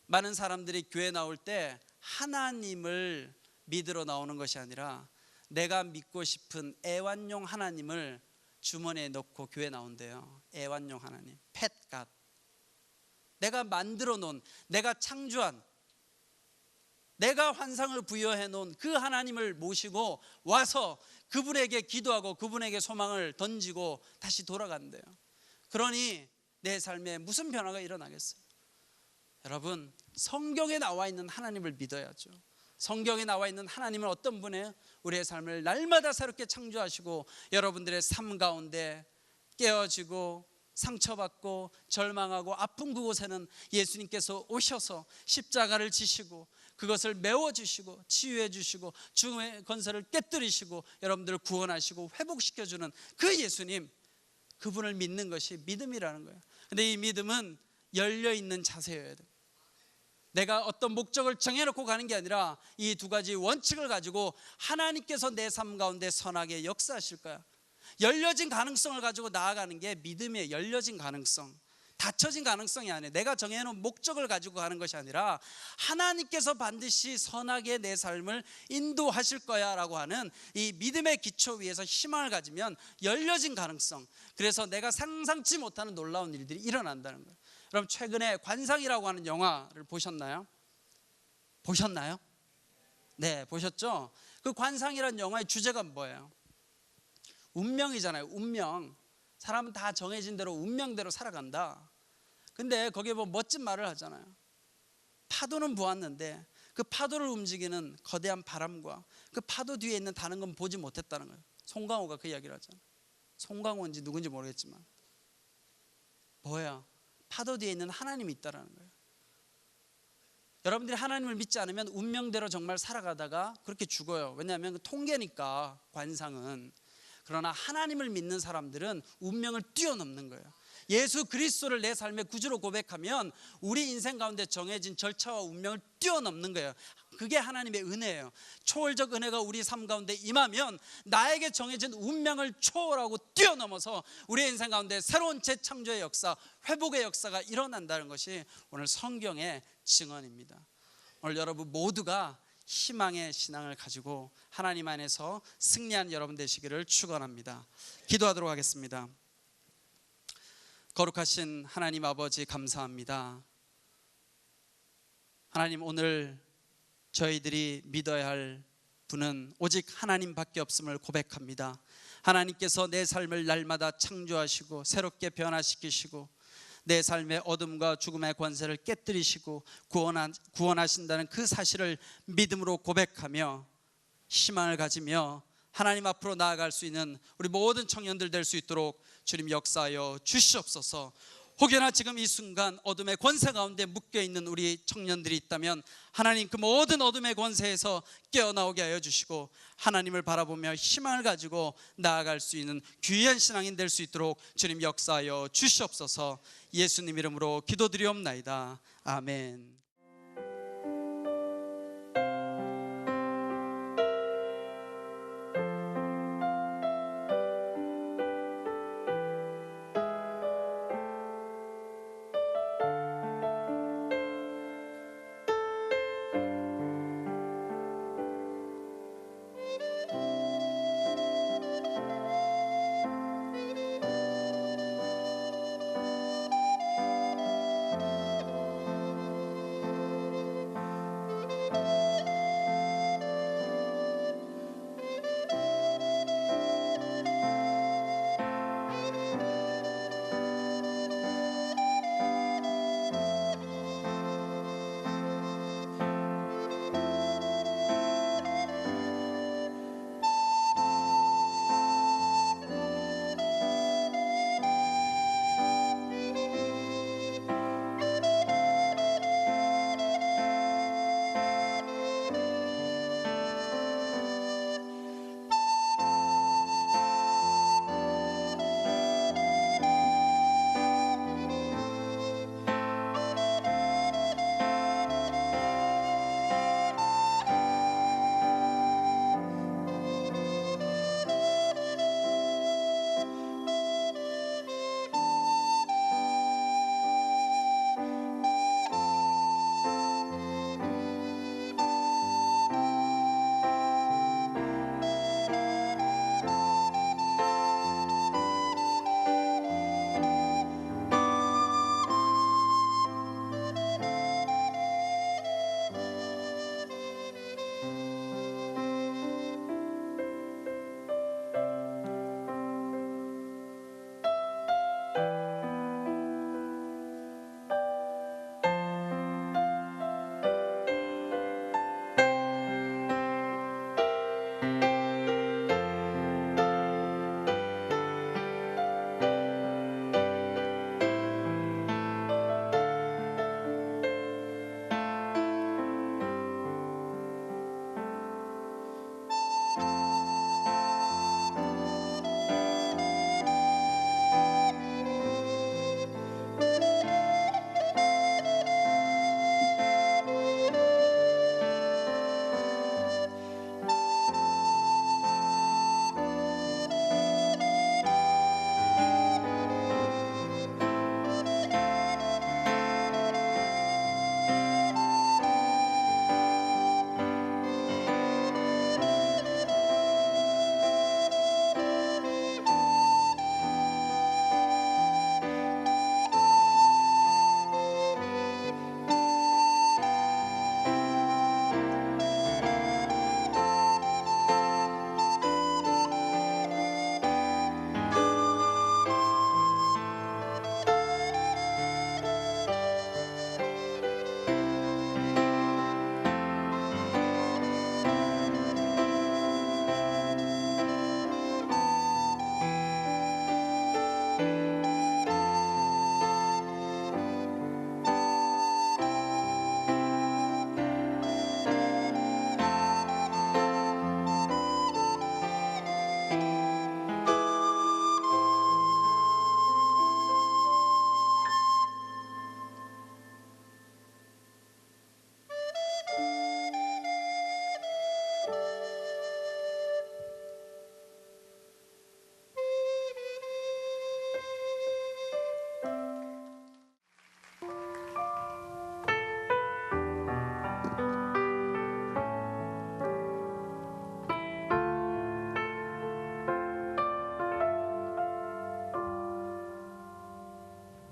많은 사람들이 교회 나올 때 하나님을 믿으러 나오는 것이 아니라 내가 믿고 싶은 애완용 하나님을 주머니에 넣고 교회 나온대요. 애완용 하나님, 펫갓. 내가 만들어 놓은, 내가 창조한, 내가 환상을 부여해 놓은 그 하나님을 모시고 와서 그분에게 기도하고 그분에게 소망을 던지고 다시 돌아간대요. 그러니 내 삶에 무슨 변화가 일어나겠어요? 여러분, 성경에 나와 있는 하나님을 믿어야죠. 성경에 나와 있는 하나님은 어떤 분이에요? 우리의 삶을 날마다 새롭게 창조하시고 여러분들의 삶 가운데 깨어지고 상처받고 절망하고 아픈 그곳에는 예수님께서 오셔서 십자가를 지시고 그것을 메워주시고 치유해주시고 죽음의 권세를 깨뜨리시고 여러분들을 구원하시고 회복시켜주는 그 예수님, 그분을 믿는 것이 믿음이라는 거예요. 근데 이 믿음은 열려있는 자세여야 돼요. 내가 어떤 목적을 정해놓고 가는 게 아니라 이 두 가지 원칙을 가지고 하나님께서 내 삶 가운데 선하게 역사하실 거야. 열려진 가능성을 가지고 나아가는 게 믿음이에요. 열려진 가능성, 닫혀진 가능성이 아니에요. 내가 정해놓은 목적을 가지고 가는 것이 아니라 하나님께서 반드시 선하게 내 삶을 인도하실 거야 라고 하는 이 믿음의 기초 위에서 희망을 가지면 열려진 가능성, 그래서 내가 상상치 못하는 놀라운 일들이 일어난다는 거예요. 여러분, 최근에 관상이라고 하는 영화를 보셨나요? 보셨나요? 네, 보셨죠? 그 관상이라는 영화의 주제가 뭐예요? 운명이잖아요. 운명. 사람은 다 정해진 대로 운명대로 살아간다. 근데 거기에 뭐 멋진 말을 하잖아요. 파도는 보았는데 그 파도를 움직이는 거대한 바람과 그 파도 뒤에 있는 다른 건 보지 못했다는 거예요. 송강호가 그 이야기를 하잖아요. 송강호인지 누군지 모르겠지만 뭐야? 파도 뒤에 있는 하나님이 있다라는 거예요. 여러분들이 하나님을 믿지 않으면 운명대로 정말 살아가다가 그렇게 죽어요. 왜냐하면 그 통계니까, 관상은. 그러나 하나님을 믿는 사람들은 운명을 뛰어넘는 거예요. 예수 그리스도를 내 삶의 구주로 고백하면 우리 인생 가운데 정해진 절차와 운명을 뛰어넘는 거예요. 그게 하나님의 은혜예요. 초월적 은혜가 우리 삶 가운데 임하면 나에게 정해진 운명을 초월하고 뛰어넘어서 우리의 인생 가운데 새로운 재창조의 역사, 회복의 역사가 일어난다는 것이 오늘 성경의 증언입니다. 오늘 여러분 모두가 희망의 신앙을 가지고 하나님 안에서 승리한 여러분 되시기를 축원합니다. 기도하도록 하겠습니다. 거룩하신 하나님 아버지, 감사합니다. 하나님, 오늘 저희들이 믿어야 할 분은 오직 하나님밖에 없음을 고백합니다. 하나님께서 내 삶을 날마다 창조하시고 새롭게 변화시키시고 내 삶의 어둠과 죽음의 권세를 깨뜨리시고 구원하신다는 그 사실을 믿음으로 고백하며 희망을 가지며 하나님 앞으로 나아갈 수 있는 우리 모든 청년들 될 수 있도록 주님 역사하여 주시옵소서. 혹여나 지금 이 순간 어둠의 권세 가운데 묶여있는 우리 청년들이 있다면 하나님, 그 모든 어둠의 권세에서 깨어나오게 하여 주시고 하나님을 바라보며 희망을 가지고 나아갈 수 있는 귀한 신앙인 될 수 있도록 주님 역사하여 주시옵소서. 예수님 이름으로 기도드리옵나이다. 아멘.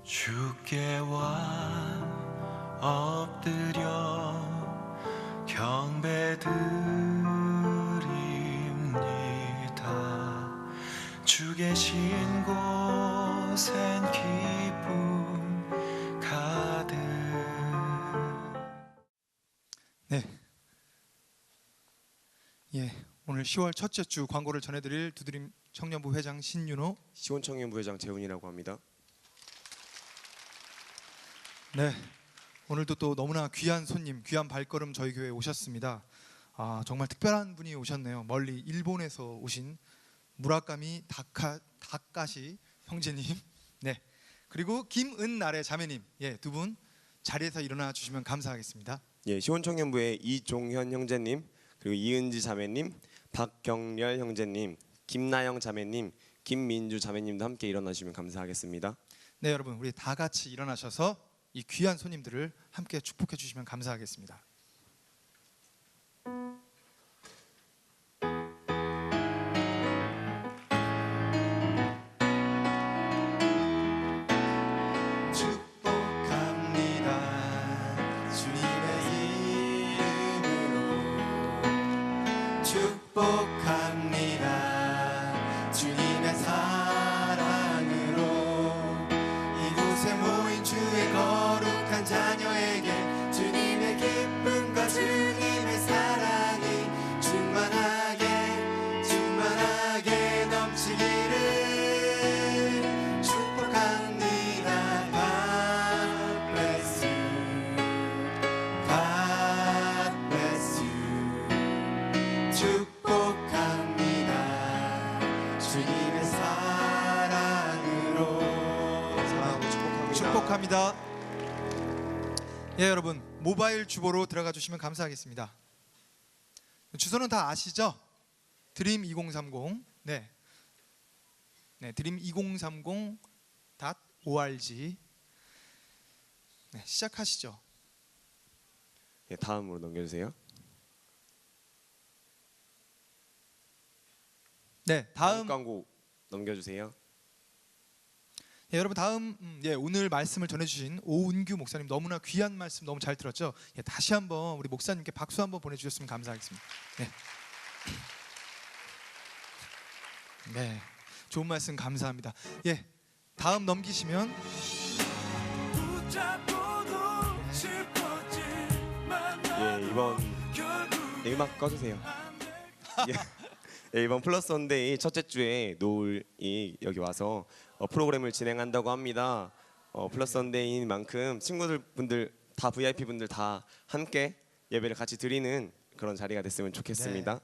주께와 엎드려 경배드립니다. 주 계신 곳엔 기쁨 가득.
네. 예, 오늘 10월 첫째 주 광고를 전해드릴 두드림 청년부 회장 신윤호.
시원청년부 회장 재훈이라고 합니다.
네, 오늘도 또 너무나 귀한 손님, 귀한 발걸음 저희 교회에 오셨습니다. 정말 특별한 분이 오셨네요. 멀리 일본에서 오신 무라카미 다카시 형제님. 네, 그리고 김은날의 자매님. 예, 두 분 자리에서 일어나 주시면 감사하겠습니다.
예, 시원청년부의 이종현 형제님, 그리고 이은지 자매님, 박경렬 형제님, 김나영 자매님, 김민주 자매님도 함께 일어나시면 감사하겠습니다.
네, 여러분 우리 다 같이 일어나셔서 이 귀한 손님들을 함께 축복해 주시면 감사하겠습니다.
축복합니다. 주님의 이름으로 축복합니다. 주님의 사랑으로 이곳에 모인 주의 거룩한 자녀에게 주님의 기쁨과 주님의 사랑이 충만하게 넘치기를 축복합니다. God bless you. God bless you. 축복합니다. 주님의 사랑으로.
사랑하고 축복합니다.
축복합니다. 예, 여러분 모바일 주보로 들어가 주시면 감사하겠습니다. 주소는 다 아시죠? 드림 2030. 네, 드림 2030.org. 네, 시작하시죠.
예, 다음으로 넘겨주세요.
네, 다음.
광고 넘겨주세요.
예, 여러분 다음 오늘 말씀을 전해주신 오은규 목사님 너무나 귀한 말씀 너무 잘 들었죠? 예, 다시 한번 우리 목사님께 박수 한번 보내주셨으면 감사하겠습니다. 네. 네, 좋은 말씀 감사합니다. 예, 다음 넘기시면
예, 이번 음악 꺼주세요. 예. 예, 이번 플러스 원데이 첫째 주에 노을이 여기 와서 프로그램을 진행한다고 합니다. 플러스 원데이인 만큼 친구들 다 VIP 분들 다 함께 예배를 같이 드리는 그런 자리가 됐으면 좋겠습니다.
네,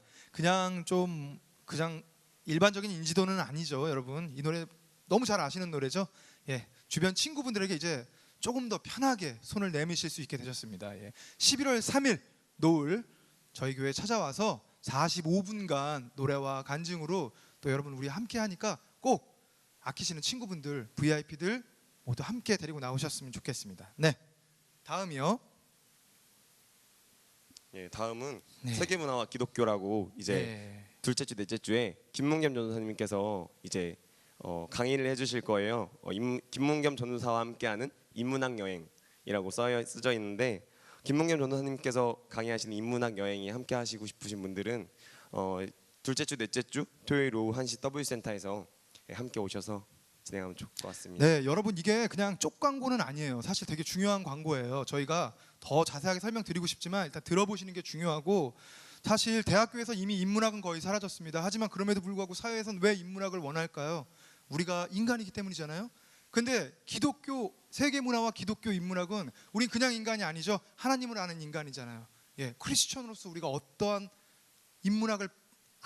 그냥 일반적인 인지도는 아니죠, 여러분. 이 노래 너무 잘 아시는 노래죠. 예, 주변 친구분들에게 이제 조금 더 편하게 손을 내미실 수 있게 되셨습니다. 예, 11월 3일 노을 저희 교회에 찾아와서 45분간 노래와 간증으로 또 여러분 우리 함께 하니까 꼭 아끼시는 친구분들, VIP들 모두 함께 데리고 나오셨으면 좋겠습니다. 네, 다음이요.
예, 다음은
네.
세계문화와 기독교라고 이제
네.
둘째 주, 넷째 주에 김문겸 전도사님께서 이제 강의를 해주실 거예요. 김문겸 전도사와 함께하는 인문학 여행이라고 쓰여 있는데 김문겸 전도사님께서 강의하시는 인문학 여행이 함께 하시고 싶으신 분들은 둘째 주, 넷째 주 토요일 오후 1시 W센터에서 함께 오셔서 진행하면 좋을 것 같습니다.
네, 여러분 이게 그냥 쪽 광고는 아니에요. 사실 되게 중요한 광고예요. 저희가 더 자세하게 설명드리고 싶지만 일단 들어보시는 게 중요하고 사실 대학교에서 이미 인문학은 거의 사라졌습니다. 하지만 그럼에도 불구하고 사회에서는 왜 인문학을 원할까요? 우리가 인간이기 때문이잖아요. 근데 기독교 세계 문화와 기독교 인문학은 우린 그냥 인간이 아니죠. 하나님을 아는 인간이잖아요. 예, 크리스천으로서 우리가 어떠한 인문학을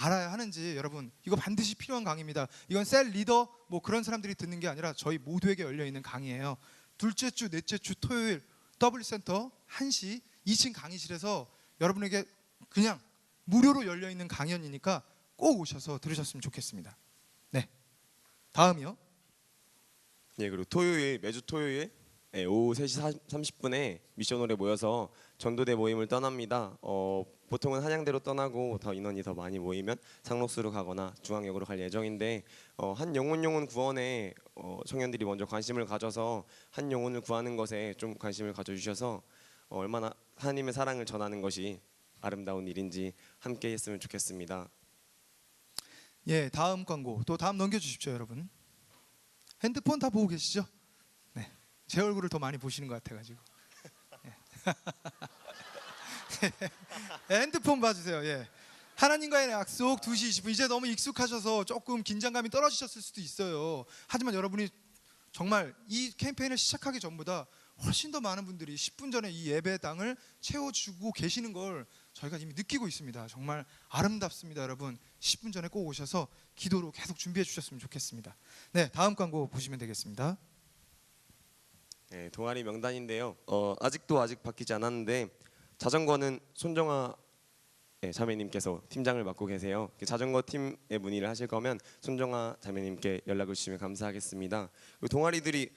알아야 하는지 여러분 이거 반드시 필요한 강의입니다. 이건 셀 리더 뭐 그런 사람들이 듣는 게 아니라 저희 모두에게 열려 있는 강의예요. 둘째 주, 넷째 주 토요일 W센터 1시 2층 강의실에서 여러분에게 그냥 무료로 열려 있는 강연이니까 꼭 오셔서 들으셨으면 좋겠습니다. 네, 다음이요.
예, 그리고 매주 토요일 오후 3시 30분에 미션홀에 모여서 전도대 모임을 떠납니다. 보통은 한양대로 떠나고 더 인원이 더 많이 모이면 상록수로 가거나 중앙역으로 갈 예정인데 한 영혼 구원에 청년들이 먼저 관심을 가져서 한 영혼을 구하는 것에 좀 관심을 가져주셔서 얼마나 하나님의 사랑을 전하는 것이 아름다운 일인지 함께 했으면 좋겠습니다.
예, 다음 광고 또 다음 넘겨주십시오, 여러분. 핸드폰 다 보고 계시죠? 네, 제 얼굴을 더 많이 보시는 것 같아가지고. 예. 핸드폰 봐주세요. 예. 하나님과의 약속 2시 20분. 이제 너무 익숙하셔서 조금 긴장감이 떨어지셨을 수도 있어요. 하지만 여러분이 정말 이 캠페인을 시작하기 전보다 훨씬 더 많은 분들이 10분 전에 이 예배당을 채워주고 계시는 걸 저희가 이미 느끼고 있습니다. 정말 아름답습니다, 여러분. 10분 전에 꼭 오셔서 기도로 계속 준비해 주셨으면 좋겠습니다. 네, 다음 광고 보시면 되겠습니다.
네, 동아리 명단인데요. 아직 바뀌지 않았는데 자전거는 손정아 자매님께서 팀장을 맡고 계세요. 자전거 팀에 문의를 하실 거면 손정아 자매님께 연락을 주시면 감사하겠습니다. 동아리들이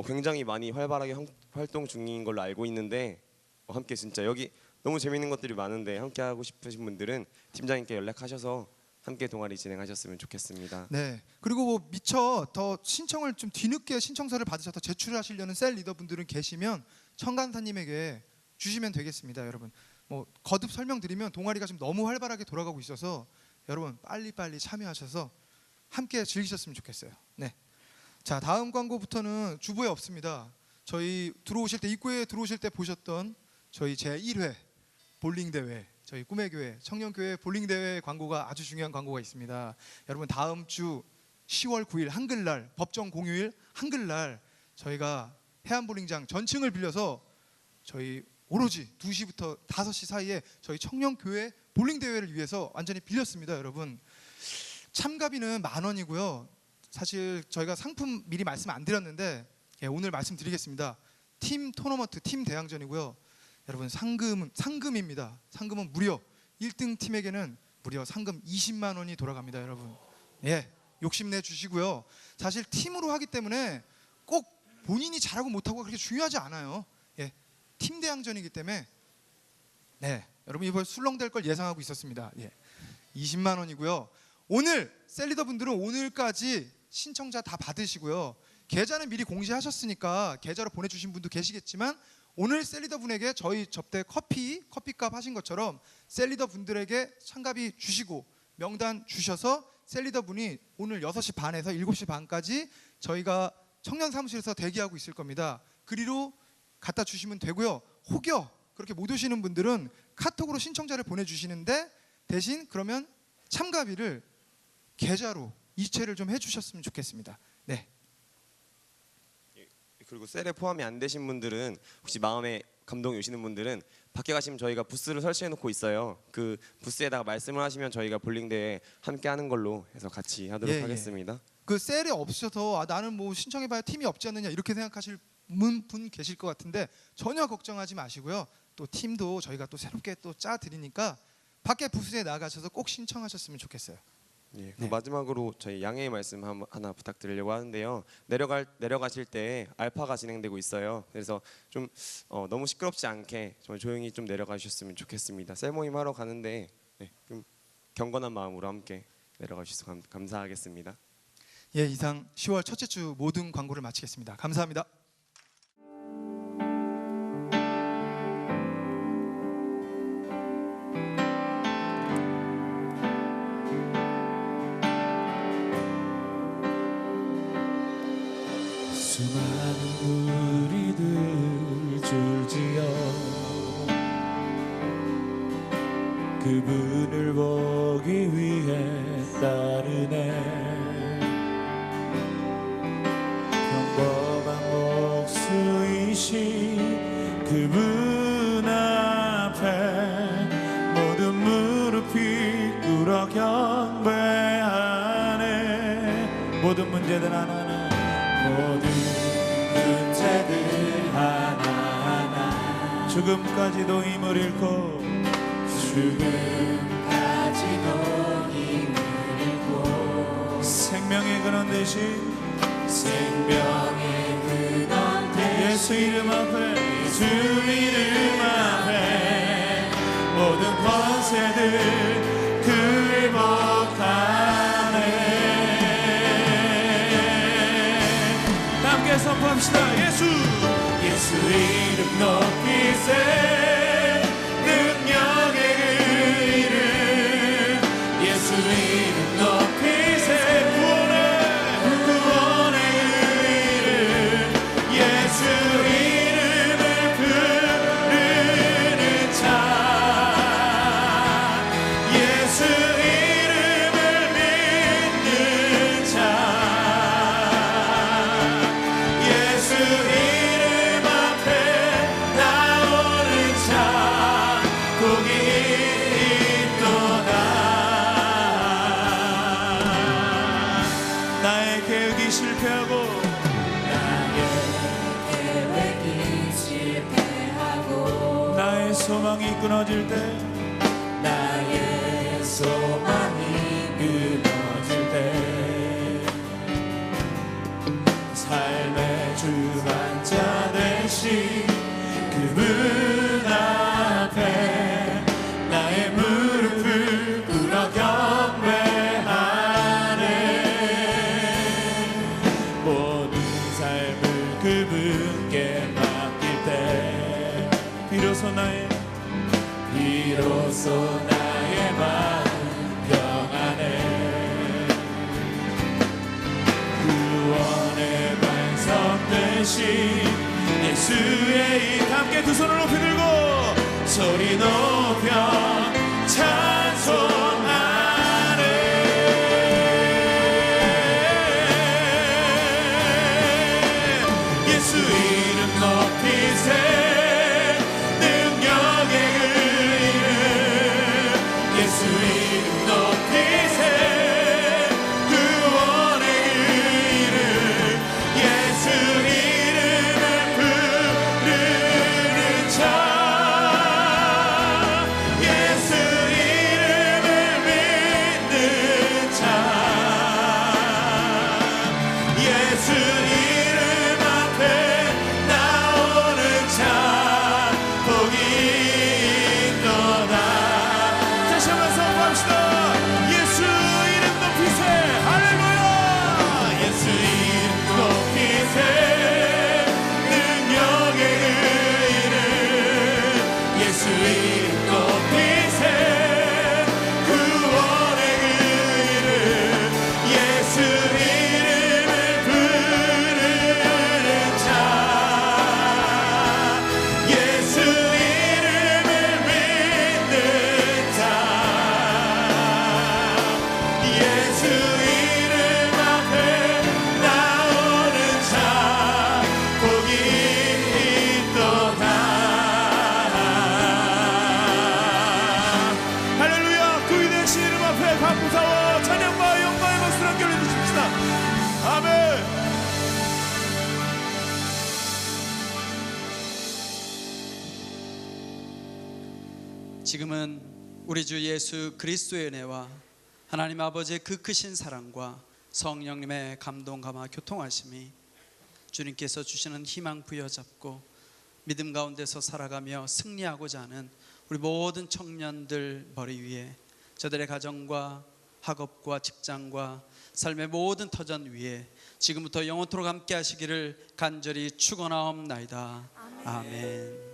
굉장히 많이 활발하게 활동 중인 걸로 알고 있는데 함께 진짜 여기 너무 재밌는 것들이 많은데 함께 하고 싶으신 분들은 팀장님께 연락하셔서 함께 동아리 진행하셨으면 좋겠습니다.
네. 그리고 뭐 미처 더 신청을 좀 뒤늦게 신청서를 받으셔서 제출하시려는 셀 리더분들은 계시면 청간사님에게 주시면 되겠습니다, 여러분. 뭐 거듭 설명드리면 동아리가 지금 너무 활발하게 돌아가고 있어서 여러분 빨리빨리 참여하셔서 함께 즐기셨으면 좋겠어요. 네. 자, 다음 광고부터는 주보에 없습니다. 저희 들어오실 때 입구에 들어오실 때 보셨던 저희 제1회 볼링 대회, 저희 꿈의 교회 청년교회 볼링 대회 광고가 아주 중요한 광고가 있습니다. 여러분 다음 주 10월 9일 한글날 법정 공휴일 한글날 저희가 해안볼링장 전층을 빌려서 저희 오로지 2시부터 5시 사이에 저희 청년교회 볼링 대회를 위해서 완전히 빌렸습니다, 여러분. 참가비는 10,000원이고요. 사실 저희가 상품 미리 말씀 안 드렸는데 오늘 말씀드리겠습니다. 팀 토너먼트, 팀 대항전이고요. 여러분 상금입니다. 상금은 무려 1등 팀에게는 무려 상금 20만 원이 돌아갑니다, 여러분. 예, 욕심내 주시고요. 사실 팀으로 하기 때문에 꼭 본인이 잘하고 못하고 그렇게 중요하지 않아요. 예, 팀 대항전이기 때문에 네, 여러분 이번에 술렁될 걸 예상하고 있었습니다. 예, 20만 원이고요. 오늘 셀리더 분들은 오늘까지 신청자 다 받으시고요. 계좌는 미리 공지하셨으니까 계좌로 보내주신 분도 계시겠지만 오늘 셀리더 분에게 저희 접대 커피값 하신 것처럼 셀리더 분들에게 참가비 주시고 명단 주셔서 셀리더 분이 오늘 6시 반에서 7시 반까지 저희가 청년 사무실에서 대기하고 있을 겁니다. 그리로 갖다 주시면 되고요. 혹여 그렇게 못 오시는 분들은 카톡으로 신청자를 보내주시는데 대신 그러면 참가비를 계좌로 이체를 좀 해주셨으면 좋겠습니다. 네.
그리고 셀에 포함이 안 되신 분들은 혹시 마음에 감동이 오시는 분들은 밖에 가시면 저희가 부스를 설치해 놓고 있어요. 그 부스에다가 말씀을 하시면 저희가 볼링 대회 함께 하는 걸로 해서 같이 하도록 하겠습니다.
그 셀에 없어서 나는 뭐 신청해봐야 팀이 없지 않느냐 이렇게 생각하실 분 계실 것 같은데 전혀 걱정하지 마시고요. 또 팀도 저희가 또 새롭게 또 짜 드리니까 밖에 부스에 나가셔서 꼭 신청하셨으면 좋겠어요.
예, 마지막으로 저희 양해의 말씀 하나 부탁드리려고 하는데요. 내려가실 때 알파가 진행되고 있어요. 그래서 좀 너무 시끄럽지 않게 좀 조용히 좀 내려가 주셨으면 좋겠습니다. 셀 모임 하러 가는데 좀 경건한 마음으로 함께 내려가 주셔서 감사하겠습니다.
예, 이상 10월 첫째 주 모든 광고를 마치겠습니다. 감사합니다.
수많은 무리들 줄지어 그분을 보기 위해 따르네. 평범한 목수이신 그분 앞에 모든 무릎이 꿇어 경배하네. 모든 문제들 하나하나 모든 문제들 하나하나 죽음까지도 힘을 잃고 생명의 근원 되신 예수 이름 앞에 주 이름 앞에 모든 권세 권세들 굴복하네. 함께 선포합시다. 예수 이름 높이세. 능력의 그 이름 예수 이름 높이세. 구원의 그 이름 예수 이름을 부르는 자. 예수 이름을 믿는 자. 예수 이름 앞에 나오는 자 복이 있도다. 나의 계획이 실패하고 나의 소망이 끊어질 때 나의 소망이 끊어질 때 삶의 주관자 되신 그분 앞에 나의 무릎을 꿇어 경배하네. 모든 삶을 그분께 맡길 때 비로소 나의 마음 평안해. 구원의 반석 되신 예수의 이 함께 두 손을 높이 들고 소리 높여 찬송하네. 예수 이름 높이세. 능력의 그 이름 예수 이름 높이세. 구원의 그 이름 예수 이름을 부르는 자. 예수 이름을 믿는 자. 예수 이름 앞에 나오는 자 복이 있도다. 다시 한번 선포합시다. 예수 이름 높이세. 할렐루야. 예수 이름 높이세. 능력의 그 이름 예수 이름 높이세. 구원의 그 이름 예수 이름을 부르는 자. 예수 이름을 믿는 자. 예수 이름 앞에 나오는 자 복이 있도다. 할렐루야. 그 위대하신 이름 앞에 감사와 찬양과 영광의 박수를 함께 올려주십시다. 아멘.
지금은 우리 주 예수 그리스도의 은혜와 하나님 아버지의 그 크신 사랑과 성령님의 감동 감화 교통하심이 주님께서 주시는 희망 부여잡고 믿음 가운데서 살아가며 승리하고자 하는 우리 모든 청년들 머리 위에 저들의 가정과 학업과 직장과 삶의 모든 터전 위에 지금부터 영원토록 함께 하시기를 간절히 축원하옵나이다. 아멘.